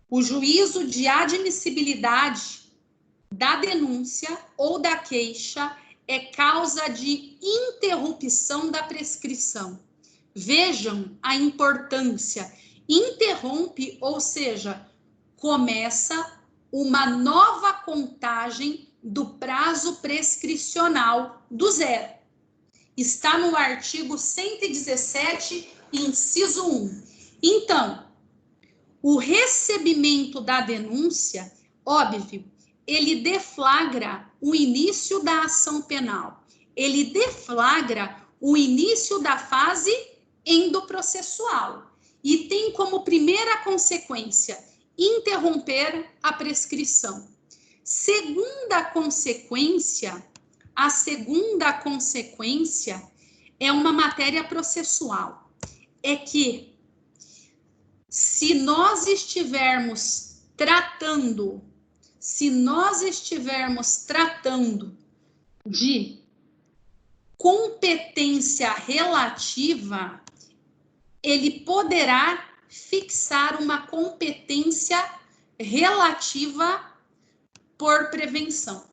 o juízo de admissibilidade da denúncia ou da queixa é causa de interrupção da prescrição. Vejam a importância. Interrompe, ou seja, começa uma nova contagem do prazo prescricional do zero. Está no artigo 117, inciso 1. Então, o recebimento da denúncia, óbvio, ele deflagra o início da ação penal. Ele deflagra o início da fase endoprocessual. E tem como primeira consequência interromper a prescrição. A segunda consequência é uma matéria processual. É que se nós estivermos tratando de competência relativa, ele poderá fixar uma competência relativa por prevenção.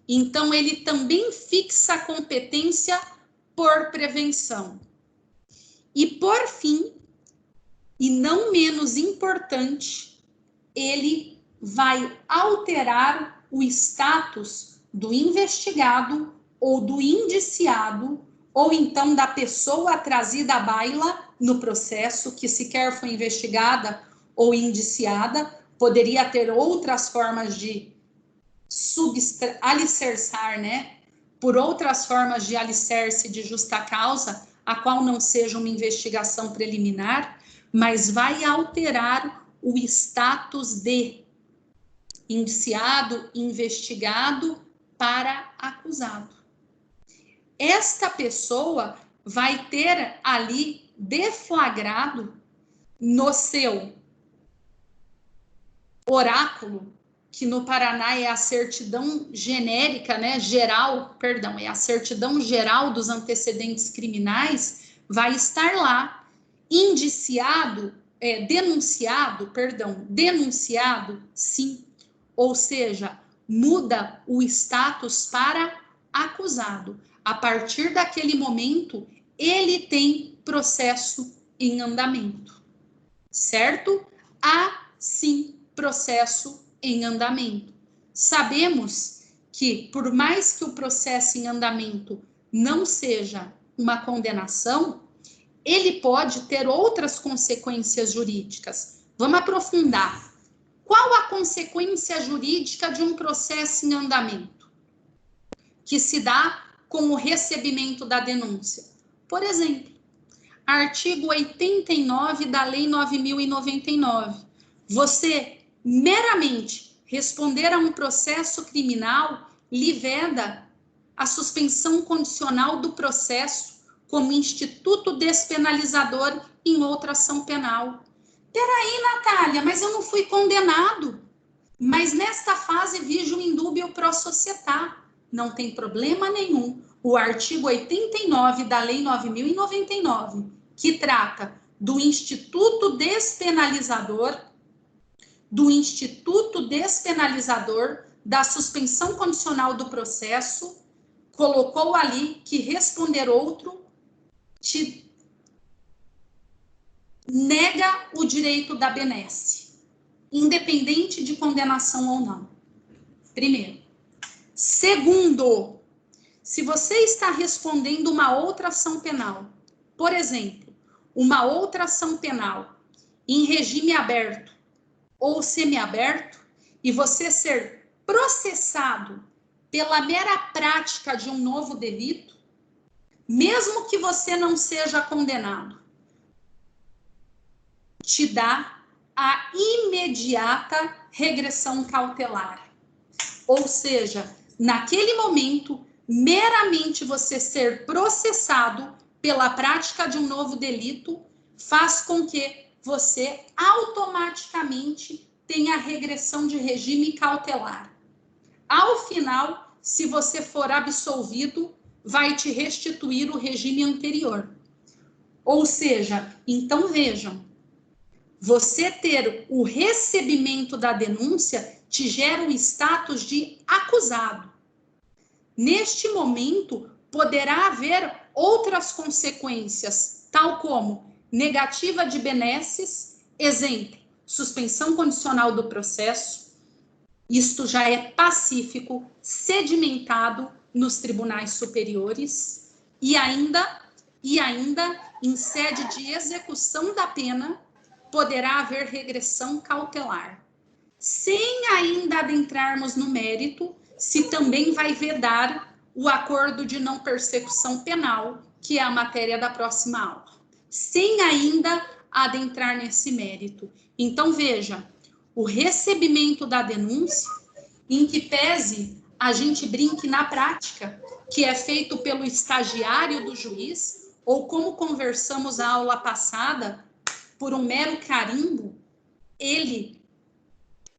Então, ele também fixa a competência por prevenção. E, por fim, e não menos importante, ele vai alterar o status do investigado ou do indiciado, ou então da pessoa trazida à baila no processo, que sequer foi investigada ou indiciada, poderia ter outras formas de alicerçar, né? Por outras formas de alicerce de justa causa, a qual não seja uma investigação preliminar, mas vai alterar o status de indiciado, investigado para acusado. Esta pessoa vai ter ali deflagrado no seu oráculo, que no Paraná é a certidão genérica, né, é a certidão geral dos antecedentes criminais, vai estar lá, denunciado, sim, ou seja, muda o status para acusado. A partir daquele momento, ele tem processo em andamento, certo? Há, sim, processo em andamento. Sabemos que, por mais que o processo em andamento não seja uma condenação, ele pode ter outras consequências jurídicas. Vamos aprofundar. Qual a consequência jurídica de um processo em andamento? Que se dá com o recebimento da denúncia. Por exemplo, artigo 89 da Lei 9.099. Você meramente responder a um processo criminal lhe veda a suspensão condicional do processo como instituto despenalizador em outra ação penal. Peraí, Natália, mas eu não fui condenado. Mas nesta fase vigio indúbio pro societá. Não tem problema nenhum. O artigo 89 da Lei 9.099, que trata do instituto despenalizador, da suspensão condicional do processo, colocou ali que responder outro te nega o direito da benesse, independente de condenação ou não. Primeiro. Segundo, se você está respondendo uma outra ação penal, por exemplo, uma outra ação penal em regime aberto ou semiaberto, e você ser processado pela mera prática de um novo delito, mesmo que você não seja condenado, te dá a imediata regressão cautelar. Ou seja, naquele momento, meramente você ser processado pela prática de um novo delito faz com que você automaticamente tenha regressão de regime cautelar. Ao final, se você for absolvido, vai te restituir o regime anterior. Ou seja, então vejam, você ter o recebimento da denúncia te gera o status de acusado. Neste momento, poderá haver outras consequências, tal como negativa de benesses, exemplo, suspensão condicional do processo. Isto já é pacífico, sedimentado nos tribunais superiores e ainda em sede de execução da pena, poderá haver regressão cautelar. Sem ainda adentrarmos no mérito, se também vai vedar o acordo de não persecução penal, que é a matéria da próxima aula. Sem ainda adentrar nesse mérito. Então, veja, o recebimento da denúncia, em que pese a gente brinque na prática, que é feito pelo estagiário do juiz, ou como conversamos na aula passada, por um mero carimbo, ele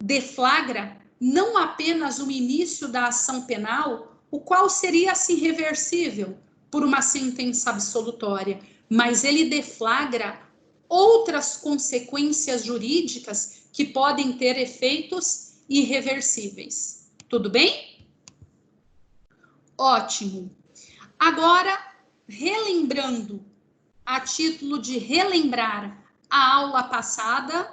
deflagra não apenas o início da ação penal, o qual seria assim reversível por uma sentença absolutória, mas ele deflagra outras consequências jurídicas que podem ter efeitos irreversíveis. Tudo bem? Ótimo. Agora, relembrando, a título de relembrar a aula passada,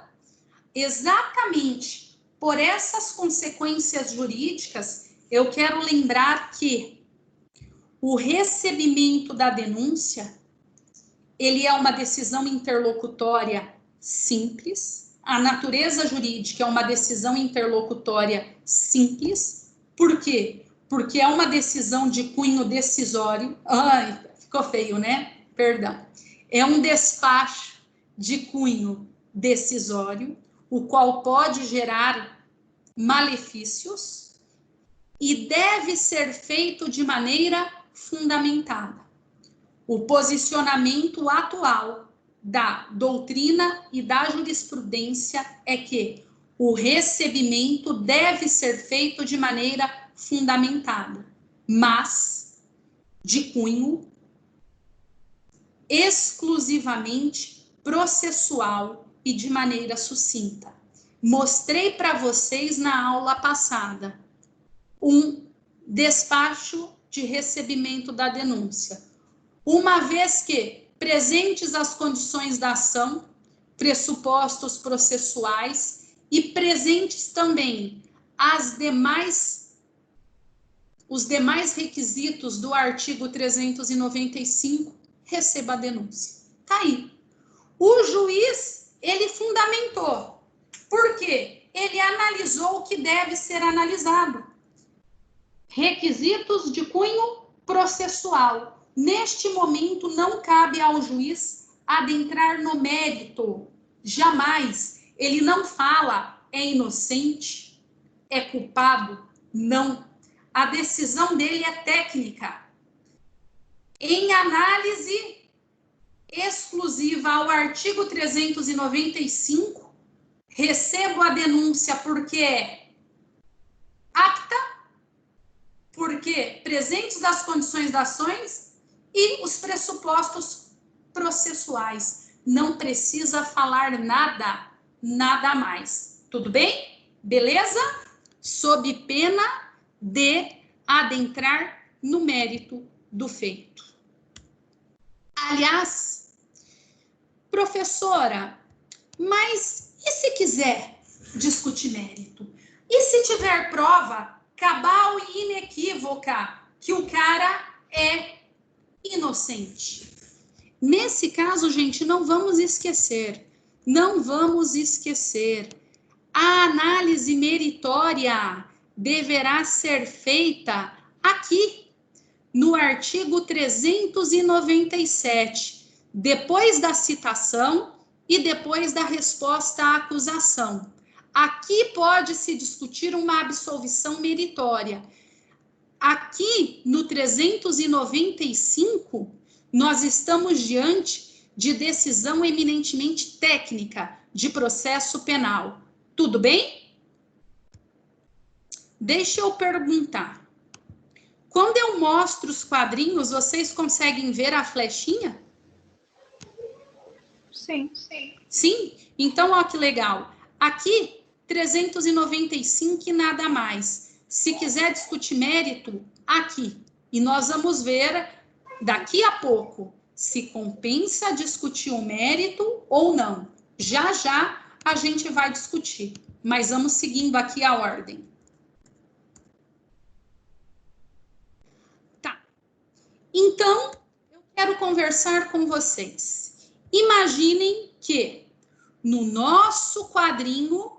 exatamente por essas consequências jurídicas, eu quero lembrar que o recebimento da denúncia, ele é uma decisão interlocutória simples. A natureza jurídica é uma decisão interlocutória simples. Por quê? Porque é uma decisão de cunho decisório. Ai, ficou feio, né? Perdão. É um despacho de cunho decisório, o qual pode gerar malefícios e deve ser feito de maneira fundamentada. O posicionamento atual da doutrina e da jurisprudência é que o recebimento deve ser feito de maneira fundamentada, mas de cunho exclusivamente processual e de maneira sucinta. Mostrei para vocês na aula passada um despacho de recebimento da denúncia. Uma vez que presentes as condições da ação, pressupostos processuais e presentes também os demais requisitos do artigo 395, receba a denúncia. Tá aí. O juiz, ele fundamentou. Por quê? Ele analisou o que deve ser analisado. Requisitos de cunho processual. Neste momento, não cabe ao juiz adentrar no mérito. Jamais. Ele não fala é inocente, é culpado. Não. A decisão dele é técnica. Em análise exclusiva ao artigo 395, recebo a denúncia porque é apta, porque presentes das condições das ações e os pressupostos processuais. Não precisa falar nada, nada mais. Tudo bem? Beleza? Sob pena de adentrar no mérito do feito. Aliás, professora, mas e se quiser discutir mérito? E se tiver prova cabal e inequívoca que o cara é inocente? Nesse caso, gente, não vamos esquecer, a análise meritória deverá ser feita aqui, no artigo 397, depois da citação e depois da resposta à acusação. Aqui pode-se discutir uma absolvição meritória. Aqui, no 395, nós estamos diante de decisão eminentemente técnica de processo penal. Tudo bem? Deixa eu perguntar. Quando eu mostro os quadrinhos, vocês conseguem ver a flechinha? Sim. Sim? Então, ó que legal. Aqui, 395 e nada mais. Se quiser discutir mérito, aqui. E nós vamos ver daqui a pouco se compensa discutir o mérito ou não. Já já a gente vai discutir. Mas vamos seguindo aqui a ordem. Então, eu quero conversar com vocês. Imaginem que no nosso quadrinho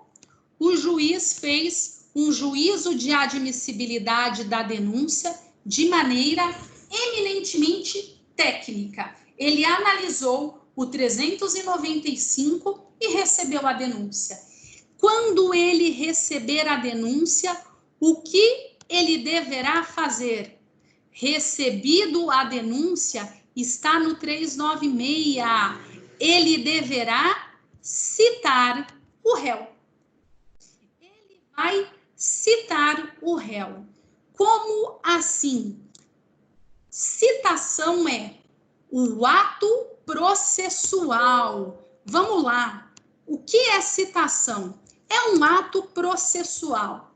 o juiz fez um juízo de admissibilidade da denúncia de maneira eminentemente técnica. Ele analisou o 395 e recebeu a denúncia. Quando ele receber a denúncia, o que ele deverá fazer? Recebido a denúncia, está no 396, ele deverá citar o réu. Ele vai citar o réu. Como assim? Citação é o ato processual. Vamos lá. O que é citação? É um ato processual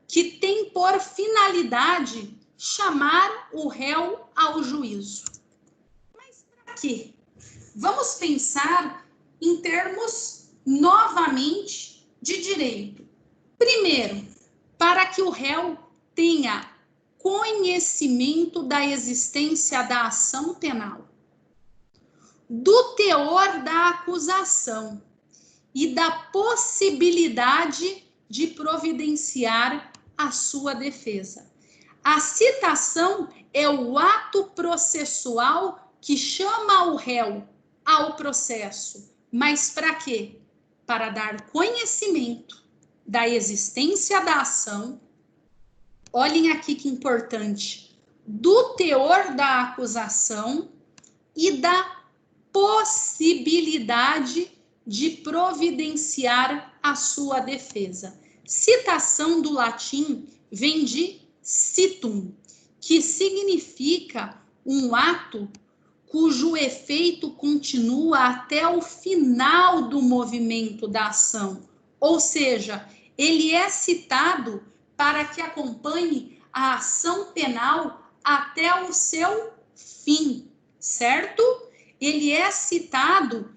que tem por finalidade chamar o réu ao juízo. Mas para quê? Vamos pensar em termos, novamente, de direito. Primeiro, para que o réu tenha conhecimento da existência da ação penal, do teor da acusação e da possibilidade de providenciar a sua defesa. A citação é o ato processual que chama o réu ao processo. Mas para quê? Para dar conhecimento da existência da ação. Olhem aqui que importante. Do teor da acusação e da possibilidade de providenciar a sua defesa. Citação do latim vem de citum, que significa um ato cujo efeito continua até o final do movimento da ação. Ou seja, ele é citado para que acompanhe a ação penal até o seu fim, certo? Ele é citado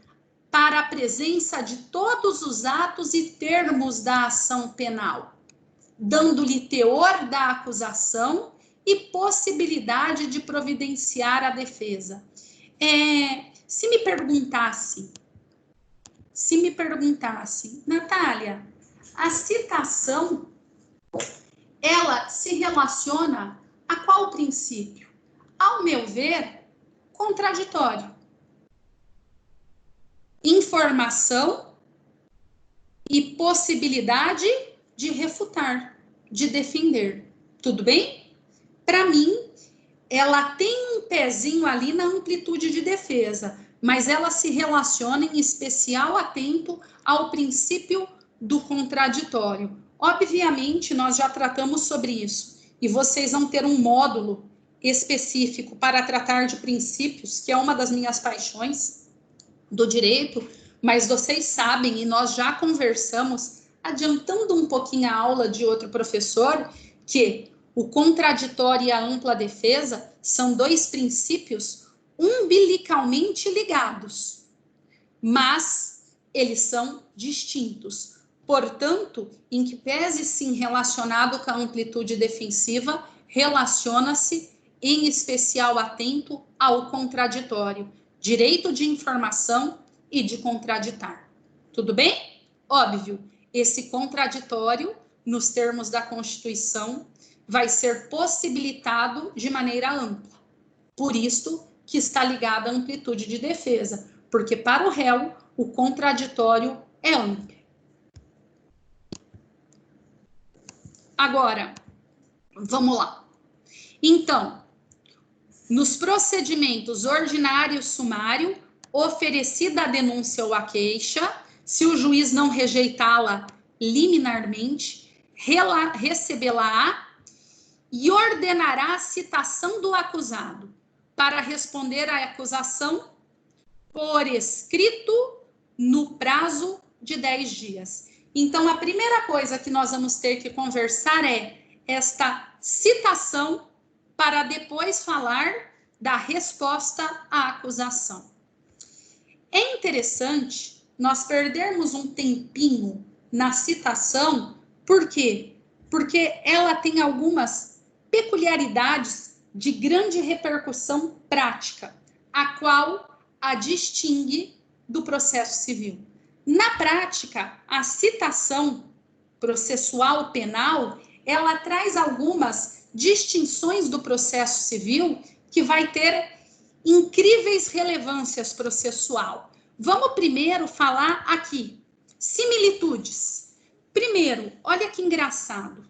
para a presença de todos os atos e termos da ação penal, dando-lhe teor da acusação e possibilidade de providenciar a defesa. Se me perguntasse, Natália, a citação, ela se relaciona a qual princípio? Ao meu ver, contraditório. Informação e possibilidade de refutar, de defender. Tudo bem? Para mim, ela tem um pezinho ali na amplitude de defesa, mas ela se relaciona em especial atento ao princípio do contraditório. Obviamente, nós já tratamos sobre isso, e vocês vão ter um módulo específico para tratar de princípios, que é uma das minhas paixões do direito, mas vocês sabem, e nós já conversamos, adiantando um pouquinho a aula de outro professor, que o contraditório e a ampla defesa são dois princípios umbilicalmente ligados, mas eles são distintos. Portanto, em que pese sim relacionado com a amplitude defensiva, relaciona-se em especial atento ao contraditório, direito de informação e de contraditar. Tudo bem? Óbvio, esse contraditório, nos termos da Constituição, vai ser possibilitado de maneira ampla. Por isso que está ligada à amplitude de defesa, porque para o réu, o contraditório é amplo. Agora, vamos lá. Então, nos procedimentos ordinário e sumário, oferecida a denúncia ou a queixa, se o juiz não rejeitá-la liminarmente, recebê-la-á e ordenará a citação do acusado para responder à acusação por escrito no prazo de 10 dias. Então, a primeira coisa que nós vamos ter que conversar é esta citação para depois falar da resposta à acusação. É interessante nós perdermos um tempinho na citação, por quê? Porque ela tem algumas peculiaridades de grande repercussão prática, a qual a distingue do processo civil. Na prática, a citação processual penal, ela traz algumas distinções do processo civil que vai ter incríveis relevâncias processual. Vamos primeiro falar aqui, similitudes. Primeiro, olha que engraçado,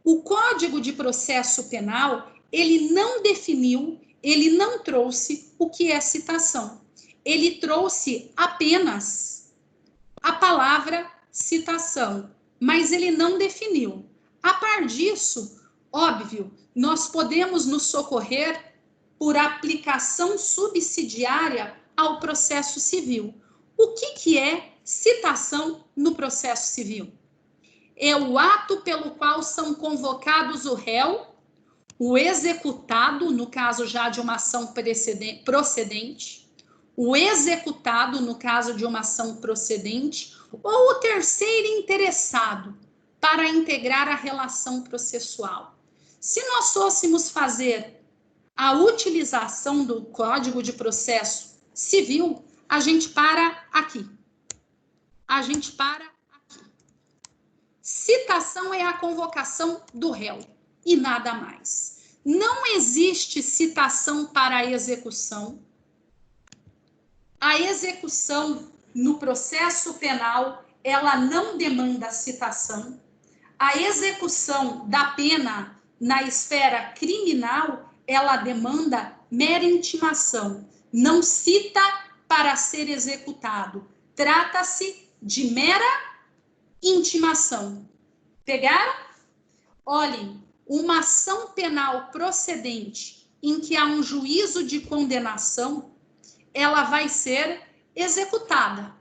o Código de Processo Penal, ele não definiu, ele não trouxe o que é citação. Ele trouxe apenas a palavra citação, mas ele não definiu. A par disso, óbvio, nós podemos nos socorrer por aplicação subsidiária ao processo civil. O que é citação no processo civil? É o ato pelo qual são convocados o réu, o executado, no caso já de uma ação procedente, o executado, no caso de uma ação procedente, ou o terceiro interessado para integrar a relação processual. Se nós fôssemos fazer a utilização do Código de Processo Civil, a gente para aqui. A gente para aqui. Citação é a convocação do réu e nada mais. Não existe citação para a execução. A execução no processo penal, ela não demanda citação. A execução da pena na esfera criminal, ela demanda mera intimação. Não cita para ser executado. Trata-se de mera intimação. Pegaram? Olhem, uma ação penal procedente em que há um juízo de condenação, ela vai ser executada.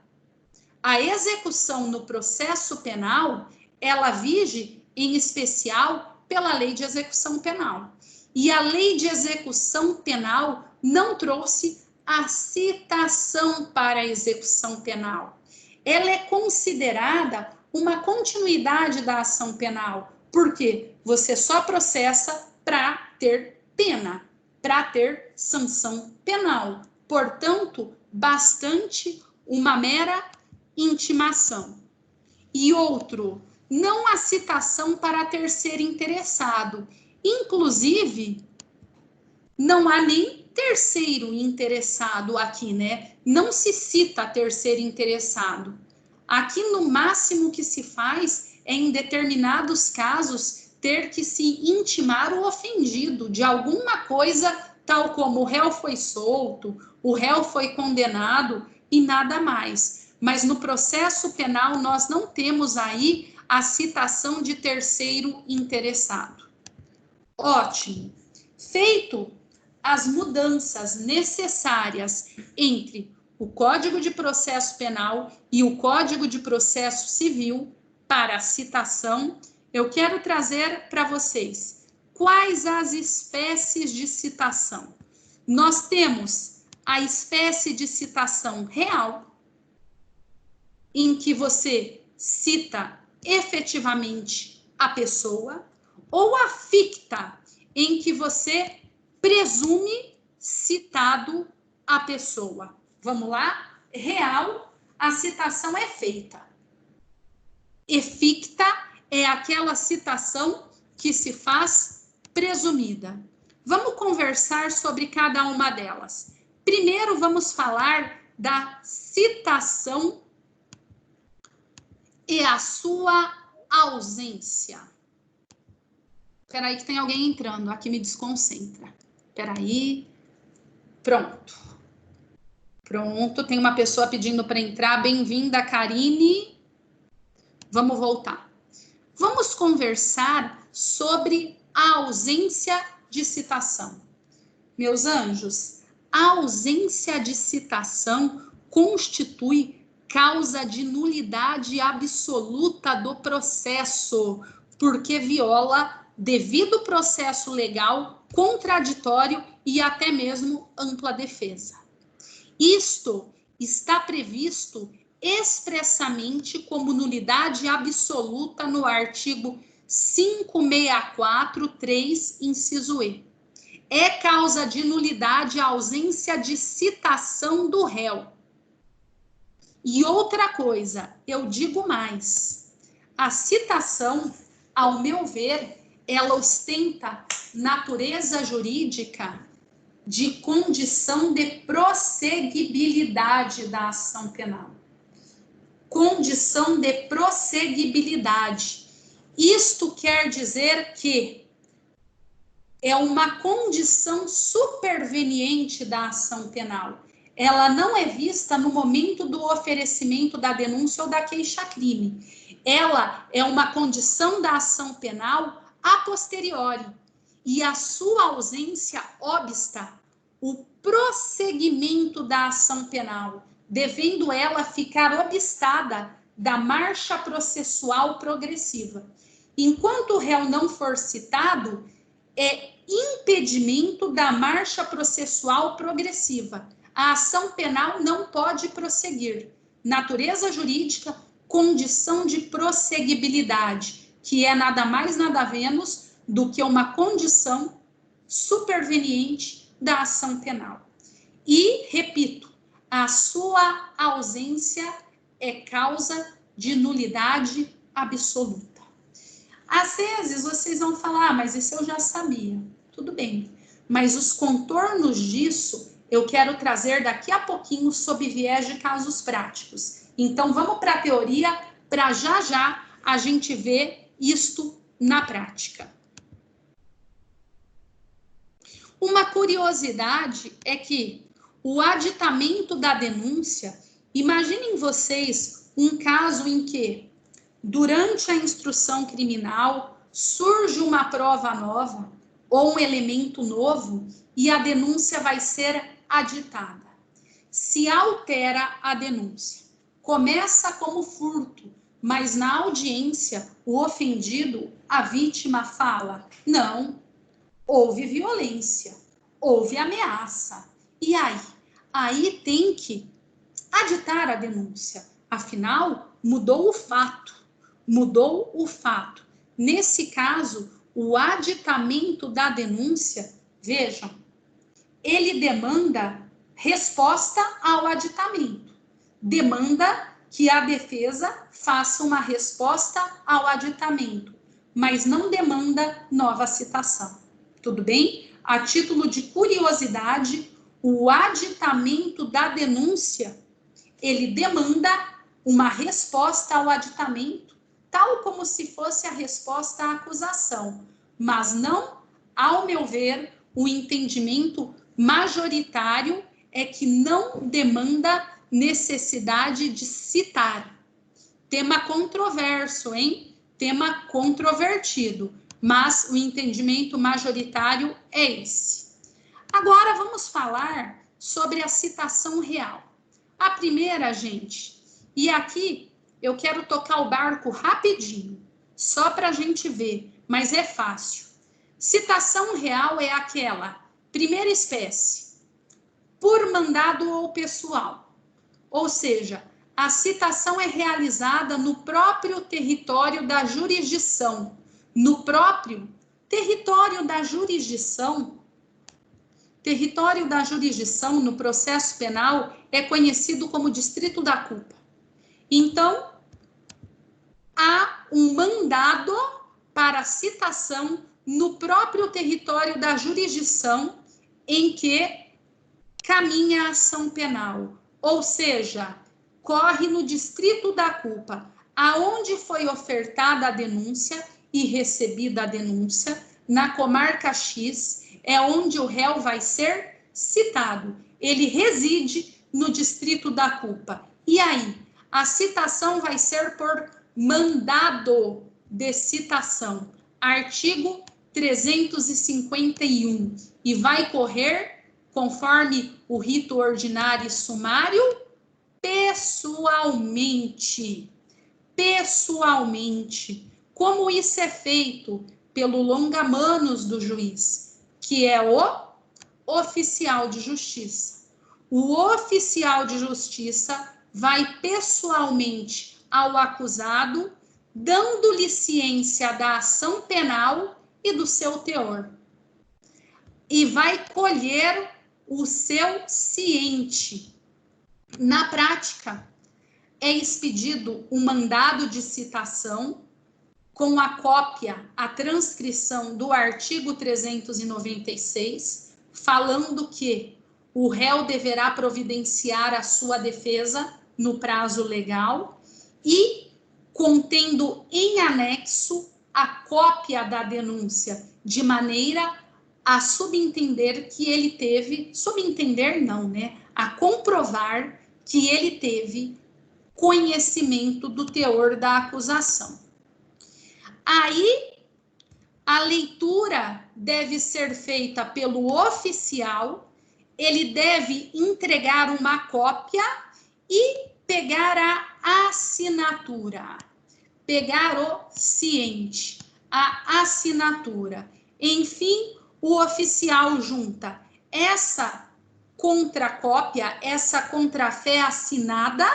A execução no processo penal, ela vige em especial pela lei de execução penal. E a lei de execução penal não trouxe a citação para a execução penal. Ela é considerada uma continuidade da ação penal, porque você só processa para ter pena, para ter sanção penal. Portanto, bastante uma mera intimação. E outro, não há citação para terceiro interessado. Inclusive, não há nem terceiro interessado aqui, né? Não se cita terceiro interessado. Aqui, no máximo que se faz é, em determinados casos, ter que se intimar o ofendido de alguma coisa tal como o réu foi solto, o réu foi condenado e nada mais. Mas no processo penal nós não temos aí a citação de terceiro interessado. Ótimo. Feito as mudanças necessárias entre o Código de Processo Penal e o Código de Processo Civil para a citação, eu quero trazer para vocês quais as espécies de citação. Nós temos a espécie de citação real, em que você cita efetivamente a pessoa, ou a ficta, em que você presume citado a pessoa. Vamos lá? Real, a citação é feita. E ficta é aquela citação que se faz presumida. Vamos conversar sobre cada uma delas. Primeiro, vamos falar da citação e a sua ausência. Espera aí que tem alguém entrando, aqui me desconcentra. Espera aí. Pronto. Pronto, tem uma pessoa pedindo para entrar. Bem-vinda, Karine. Vamos voltar. Vamos conversar sobre a ausência de citação. Meus anjos, a ausência de citação constitui causa de nulidade absoluta do processo, porque viola devido processo legal, contraditório e até mesmo ampla defesa. Isto está previsto expressamente como nulidade absoluta no artigo 564, 3, inciso E. É causa de nulidade a ausência de citação do réu. E outra coisa, eu digo mais, a citação, ao meu ver, ela ostenta natureza jurídica de condição de prosseguibilidade da ação penal. Condição de prosseguibilidade. Isto quer dizer que é uma condição superveniente da ação penal. Ela não é vista no momento do oferecimento da denúncia ou da queixa-crime. Ela é uma condição da ação penal a posteriori. E a sua ausência obsta o prosseguimento da ação penal, devendo ela ficar obstada da marcha processual progressiva. Enquanto o réu não for citado, é impedimento da marcha processual progressiva. A ação penal não pode prosseguir. Natureza jurídica, condição de prosseguibilidade, que é nada mais, nada menos do que uma condição superveniente da ação penal. E, repito, a sua ausência é causa de nulidade absoluta. Às vezes vocês vão falar, mas isso eu já sabia. Tudo bem, mas os contornos disso eu quero trazer daqui a pouquinho sob viés de casos práticos. Então vamos para a teoria, para já a gente ver isto na prática. Uma curiosidade é que o aditamento da denúncia, imaginem vocês um caso em que, durante a instrução criminal, surge uma prova nova ou um elemento novo e a denúncia vai ser aditada. Se altera a denúncia, começa como furto, mas na audiência o ofendido, a vítima fala, não, houve violência, houve ameaça. E aí? Aí tem que aditar a denúncia. Afinal, mudou o fato. Mudou o fato. Nesse caso, o aditamento da denúncia, vejam, ele demanda resposta ao aditamento. Demanda que a defesa faça uma resposta ao aditamento, mas não demanda nova citação. Tudo bem? A título de curiosidade, o aditamento da denúncia, ele demanda uma resposta ao aditamento, tal como se fosse a resposta à acusação, mas não, ao meu ver, o entendimento majoritário é que não demanda necessidade de citar. Tema controverso, hein? Tema controvertido, mas o entendimento majoritário é esse. Agora vamos falar sobre a citação real. A primeira, gente, e aqui eu quero tocar o barco rapidinho, só para a gente ver, mas é fácil. Citação real é aquela, primeira espécie, por mandado ou pessoal. Ou seja, a citação é realizada no próprio território da jurisdição. No próprio território da jurisdição, no processo penal é conhecido como distrito da culpa. Então, há um mandado para citação no próprio território da jurisdição em que caminha a ação penal, ou seja, corre no distrito da culpa, aonde foi ofertada a denúncia e recebida a denúncia, na comarca X, é onde o réu vai ser citado. Ele reside no distrito da culpa. E aí, a citação vai ser por mandado de citação, artigo 351, e vai correr, conforme o rito ordinário e sumário, pessoalmente. Pessoalmente. Como isso é feito? Pelo longa-manos do juiz, que é o oficial de justiça. O oficial de justiça vai pessoalmente ao acusado, dando-lhe ciência da ação penal e do seu teor. E vai colher o seu ciente. Na prática, é expedido um mandado de citação com a cópia, a transcrição do artigo 396, falando que o réu deverá providenciar a sua defesa no prazo legal e contendo em anexo a cópia da denúncia, de maneira a subentender que ele teve, subentender não, né? A comprovar que ele teve conhecimento do teor da acusação. Aí, a leitura deve ser feita pelo oficial, ele deve entregar uma cópia e pegar a assinatura, pegar o ciente, a assinatura. Enfim, o oficial junta essa contracópia, essa contrafé assinada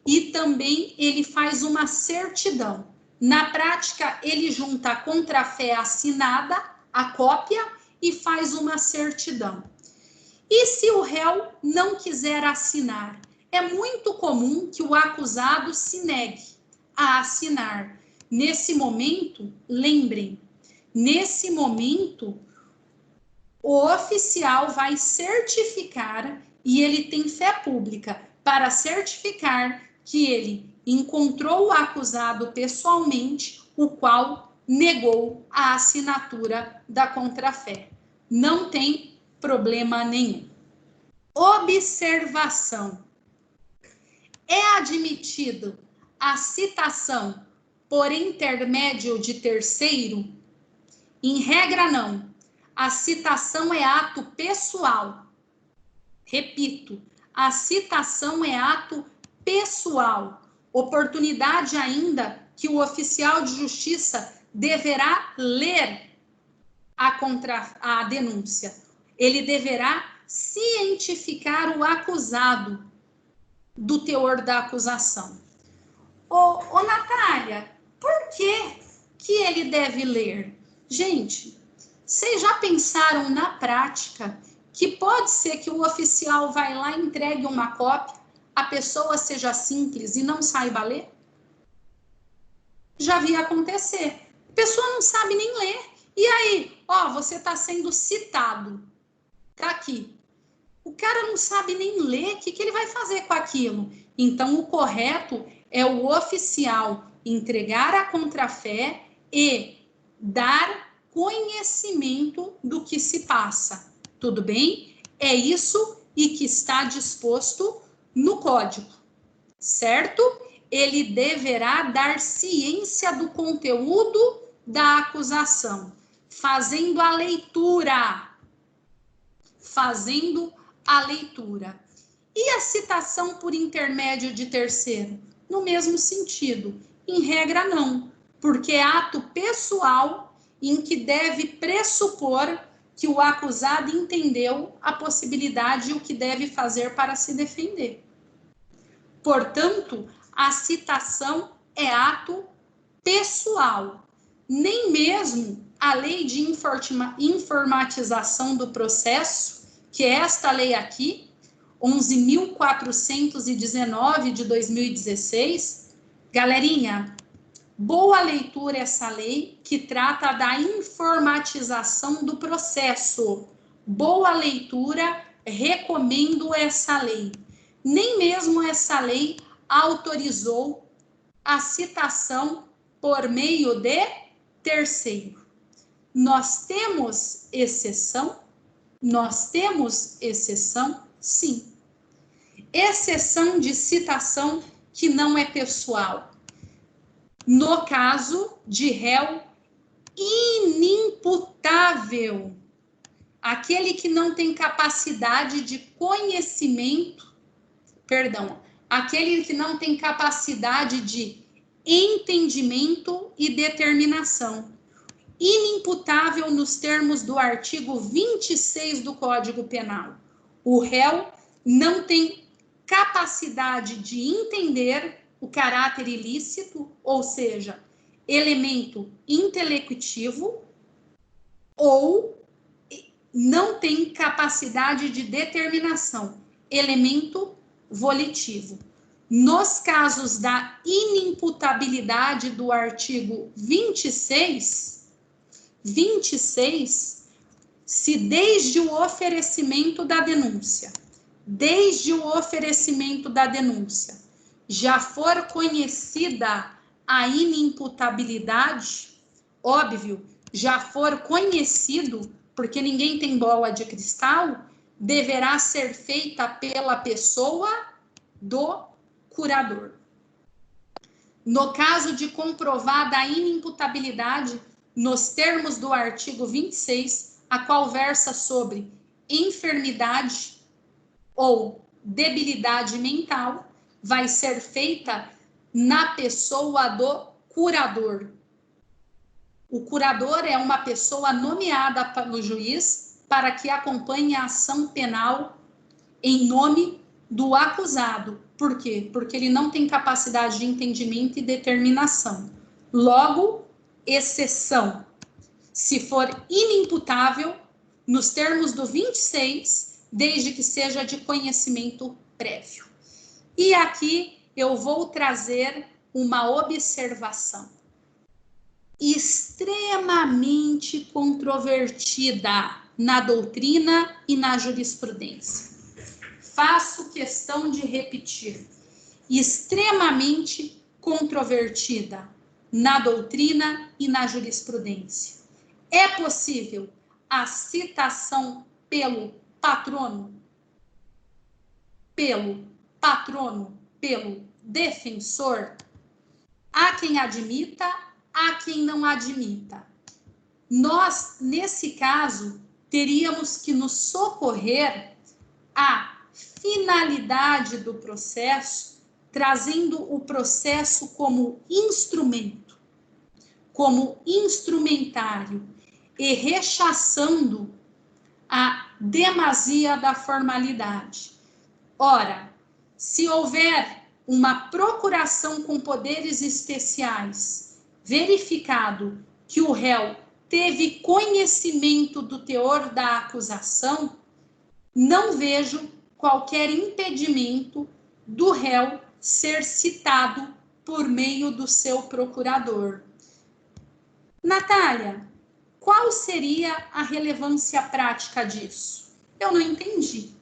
e também ele faz uma certidão. Na prática, ele junta a contrafé assinada, a cópia, e faz uma certidão. E se o réu não quiser assinar? É muito comum que o acusado se negue a assinar. Nesse momento, lembrem, nesse momento, o oficial vai certificar, e ele tem fé pública para certificar que ele encontrou o acusado pessoalmente, o qual negou a assinatura da contrafé. Não tem problema nenhum. Observação. É admitido a citação por intermédio de terceiro? Em regra, não. A citação é ato pessoal. Repito, a citação é ato pessoal. Oportunidade ainda que o oficial de justiça deverá ler a denúncia. Ele deverá cientificar o acusado do teor da acusação. Ô Natália, por que ele deve ler? Gente, vocês já pensaram na prática que pode ser que o oficial vai lá e entregue uma cópia, a pessoa seja simples e não saiba ler? Já vi acontecer. A pessoa não sabe nem ler. E aí, você está sendo citado. Tá aqui. O cara não sabe nem ler, o que ele vai fazer com aquilo? Então, o correto é o oficial entregar a contrafé e dar conhecimento do que se passa. Tudo bem? É isso e que está disposto no código, certo? Ele deverá dar ciência do conteúdo da acusação, fazendo a leitura. Fazendo a leitura. E a citação por intermédio de terceiro? No mesmo sentido. Em regra, não, porque é ato pessoal em que deve pressupor que o acusado entendeu a possibilidade e o que deve fazer para se defender. Portanto, a citação é ato pessoal. Nem mesmo a lei de informatização do processo, que é esta lei aqui, 11.419 de 2016, galerinha, boa leitura essa lei que trata da informatização do processo. Boa leitura, recomendo essa lei. Nem mesmo essa lei autorizou a citação por meio de terceiro. Nós temos exceção? Nós temos exceção? Sim. Exceção de citação que não é pessoal. No caso de réu inimputável, aquele que não tem capacidade de conhecimento, aquele que não tem capacidade de entendimento e determinação. Inimputável nos termos do artigo 26 do Código Penal. O réu não tem capacidade de entender o caráter ilícito, ou seja, elemento intelectivo, ou não tem capacidade de determinação, elemento volitivo. Nos casos da inimputabilidade do artigo 26, se desde o oferecimento da denúncia, já for conhecida a inimputabilidade, óbvio, já for conhecido, porque ninguém tem bola de cristal, deverá ser feita pela pessoa do curador. No caso de comprovada a inimputabilidade, nos termos do artigo 26, a qual versa sobre enfermidade ou debilidade mental, vai ser feita na pessoa do curador. O curador é uma pessoa nomeada pelo juiz para que acompanhe a ação penal em nome do acusado. Por quê? Porque ele não tem capacidade de entendimento e determinação. Logo, exceção. Se for inimputável, nos termos do 26, desde que seja de conhecimento prévio. E aqui eu vou trazer uma observação extremamente controvertida na doutrina e na jurisprudência. Faço questão de repetir. Extremamente controvertida na doutrina e na jurisprudência. É possível a citação pelo patrono, pelo defensor? Há quem admita, há quem não admita. Nós, nesse caso, teríamos que nos socorrer à finalidade do processo, trazendo o processo como instrumento, como instrumentário, e rechaçando a demasia da formalidade. Ora, se houver uma procuração com poderes especiais, verificado que o réu teve conhecimento do teor da acusação, não vejo qualquer impedimento do réu ser citado por meio do seu procurador. Natália, qual seria a relevância prática disso? Eu não entendi.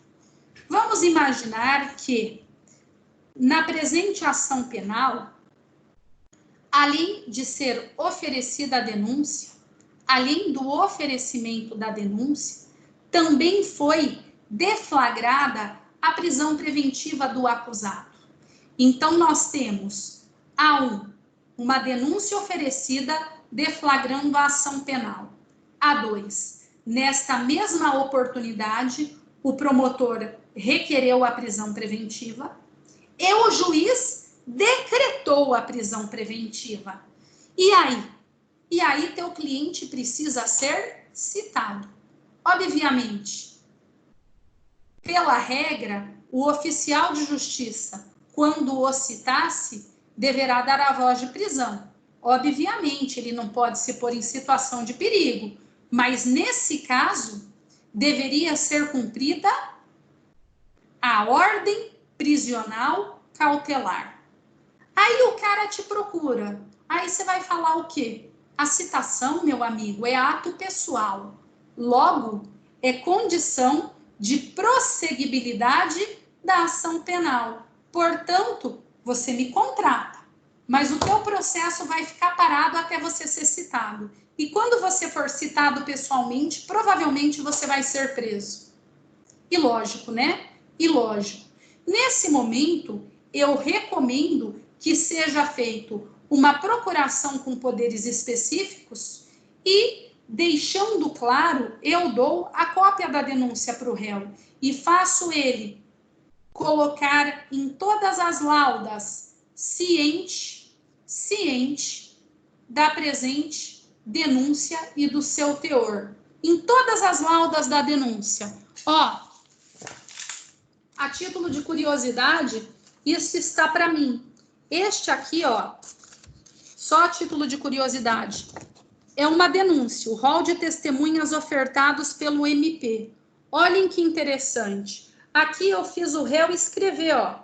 Vamos imaginar que, na presente ação penal, além de ser oferecida a denúncia, além do oferecimento da denúncia, também foi deflagrada a prisão preventiva do acusado. Então, nós temos, A1, uma denúncia oferecida deflagrando a ação penal. A2, nesta mesma oportunidade, o promotor requereu a prisão preventiva e o juiz decretou a prisão preventiva. E aí teu cliente precisa ser citado. Obviamente, pela regra, o oficial de justiça, quando o citasse, deverá dar a voz de prisão. Obviamente, ele não pode se pôr em situação de perigo, mas nesse caso, deveria ser cumprida a ordem prisional cautelar. Aí o cara te procura. Aí você vai falar o quê? A citação, meu amigo, é ato pessoal. Logo, é condição de prosseguibilidade da ação penal. Portanto, você me contrata, mas o teu processo vai ficar parado até você ser citado. E quando você for citado pessoalmente, provavelmente você vai ser preso. E lógico, né? E lógico. Nesse momento, eu recomendo que seja feito uma procuração com poderes específicos e, deixando claro, eu dou a cópia da denúncia para o réu e faço ele colocar em todas as laudas ciente da presente denúncia e do seu teor. Em todas as laudas da denúncia. Ó, a título de curiosidade, isso está para mim. Este aqui, ó, só a título de curiosidade, é uma denúncia, o rol de testemunhas ofertados pelo MP. Olhem que interessante. Aqui eu fiz o réu escrever, ó.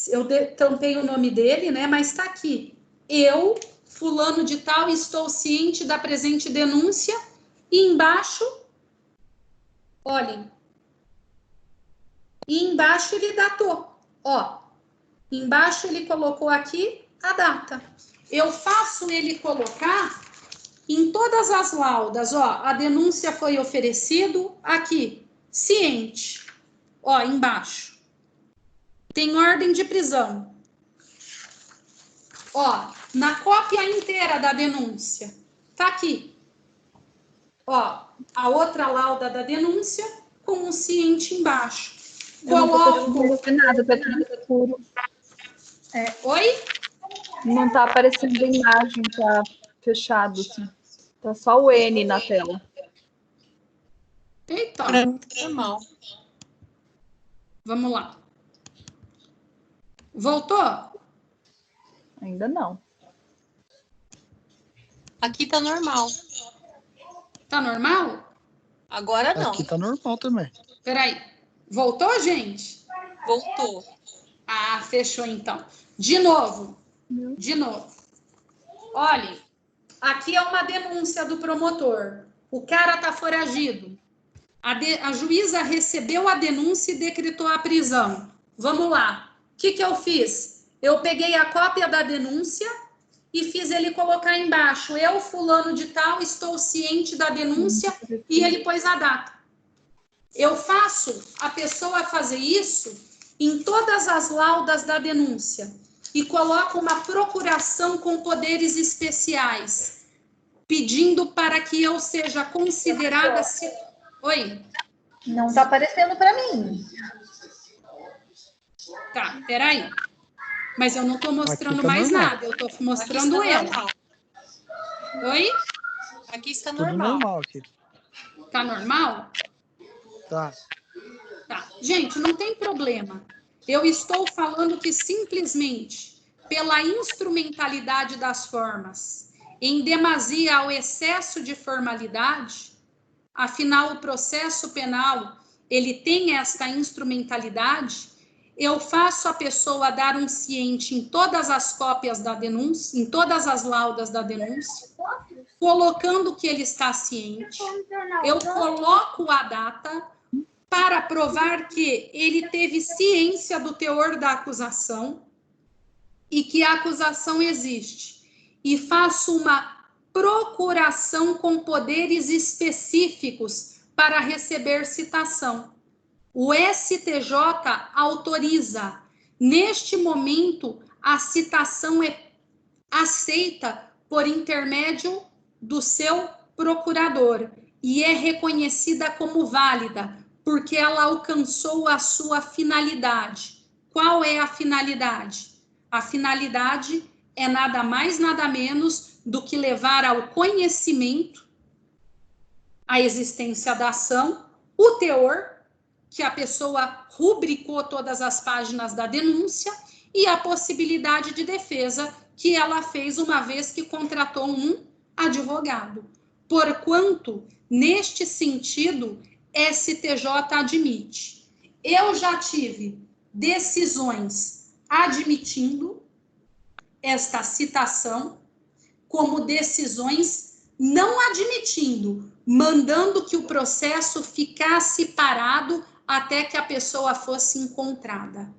Eu tampei o nome dele, né? Mas tá aqui. Eu, fulano de tal, estou ciente da presente denúncia. E embaixo, olhem. E embaixo ele datou. Ó, embaixo ele colocou aqui a data. Eu faço ele colocar em todas as laudas, ó, a denúncia foi oferecido aqui, ciente, ó, embaixo. Tem ordem de prisão. Ó, na cópia inteira da denúncia, tá aqui. Ó, a outra lauda da denúncia com um ciente embaixo. Coloco... Não tô nada, tá tudo escuro. Oi? Não tá aparecendo a imagem, tá fechado, assim. Tá só o N na tela. Eita. Normal. Vamos lá. Voltou? Ainda não. Aqui tá normal. Tá normal? Agora não. Aqui tá normal também. Peraí. Voltou, gente? Voltou. Ah, fechou então. De novo. De novo. Olhem, aqui é uma denúncia do promotor. O cara tá foragido. A juíza recebeu a denúncia e decretou a prisão. Vamos lá. O que eu fiz? Eu peguei a cópia da denúncia e fiz ele colocar embaixo. Eu, fulano de tal, estou ciente da denúncia e ele pôs a data. Eu faço a pessoa fazer isso em todas as laudas da denúncia e coloco uma procuração com poderes especiais, pedindo para que eu seja considerada... Oi? Não tá aparecendo para mim. Tá, peraí. Mas eu não tô mostrando tá mais normal. nada, eu tô mostrando ela. Normal. Oi? Aqui está Tudo normal. normal aqui. Tá normal? Tá. Tá. Gente, não tem problema. Eu estou falando que simplesmente pela instrumentalidade das formas, em demasia ao excesso de formalidade, afinal o processo penal, ele tem esta instrumentalidade, eu faço a pessoa dar um ciente em todas as cópias da denúncia, em todas as laudas da denúncia, colocando que ele está ciente, eu coloco a data para provar que ele teve ciência do teor da acusação e que a acusação existe. E faço uma procuração com poderes específicos para receber citação. O STJ autoriza. Neste momento, a citação é aceita por intermédio do seu procurador e é reconhecida como válida, porque ela alcançou a sua finalidade. Qual é a finalidade? A finalidade é nada mais, nada menos do que levar ao conhecimento a existência da ação, o teor, que a pessoa rubricou todas as páginas da denúncia, e a possibilidade de defesa que ela fez uma vez que contratou um advogado. Porquanto, neste sentido, STJ admite. Eu já tive decisões admitindo esta citação, como decisões não admitindo, mandando que o processo ficasse parado até que a pessoa fosse encontrada.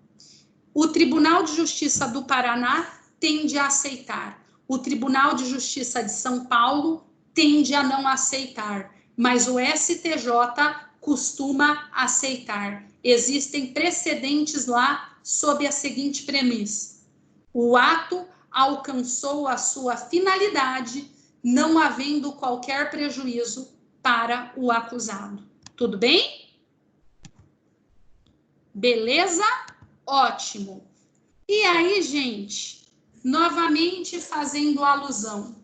O Tribunal de Justiça do Paraná tende a aceitar. O Tribunal de Justiça de São Paulo tende a não aceitar, mas o STJ costuma aceitar. Existem precedentes lá sob a seguinte premissa: o ato alcançou a sua finalidade, não havendo qualquer prejuízo para o acusado. Tudo bem? Beleza? Ótimo. E aí, gente, novamente fazendo alusão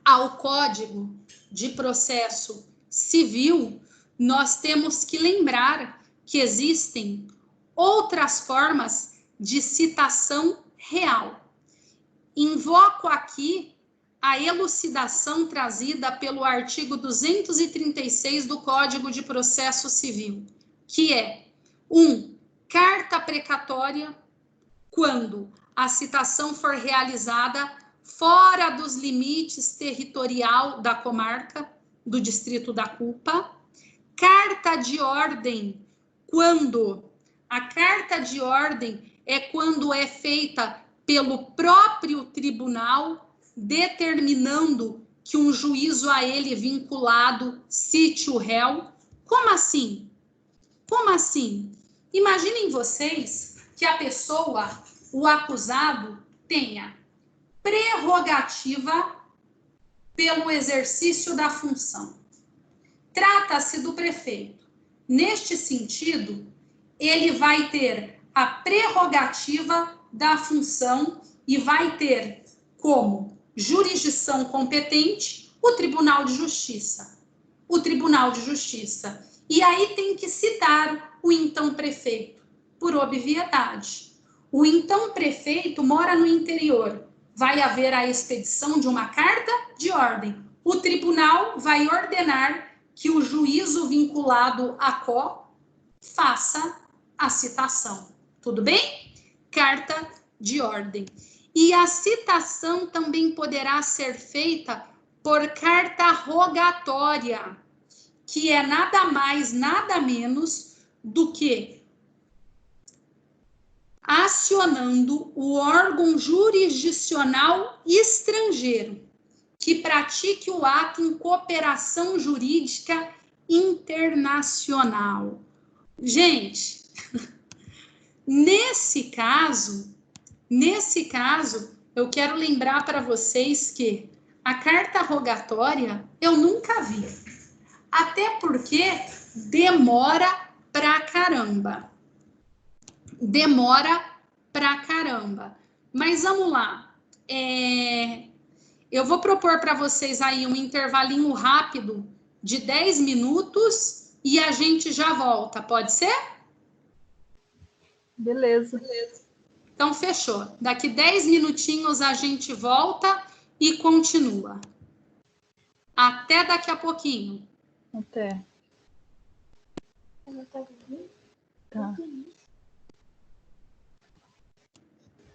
ao Código de Processo Civil, nós temos que lembrar que existem outras formas de citação real. Invoco aqui a elucidação trazida pelo artigo 236 do Código de Processo Civil, que é 1. Carta precatória, quando a citação for realizada fora dos limites territorial da comarca, do distrito da culpa. Carta de ordem, quando a carta de ordem é quando é feita pelo próprio tribunal, determinando que um juízo a ele vinculado cite o réu. Como assim? Como assim? Imaginem vocês que a pessoa, o acusado, tenha prerrogativa pelo exercício da função. Trata-se do prefeito. Neste sentido, ele vai ter a prerrogativa da função e vai ter como jurisdição competente o Tribunal de Justiça. O Tribunal de Justiça. E aí tem que citar o então prefeito, por obviedade. O então prefeito mora no interior. Vai haver a expedição de uma carta de ordem. O tribunal vai ordenar que o juízo vinculado à quo faça a citação. Tudo bem? Carta de ordem. E a citação também poderá ser feita por carta rogatória, que é nada mais, nada menos do que acionando o órgão jurisdicional estrangeiro que pratique o ato em cooperação jurídica internacional. Gente, nesse caso, eu quero lembrar para vocês que a carta rogatória eu nunca vi. Até porque demora pra caramba. Demora pra caramba. Mas vamos lá. Eu vou propor para vocês aí um intervalinho rápido de 10 minutos e a gente já volta. Pode ser? Beleza. Então, fechou. Daqui 10 minutinhos a gente volta e continua. Até daqui a pouquinho. Até. Tá.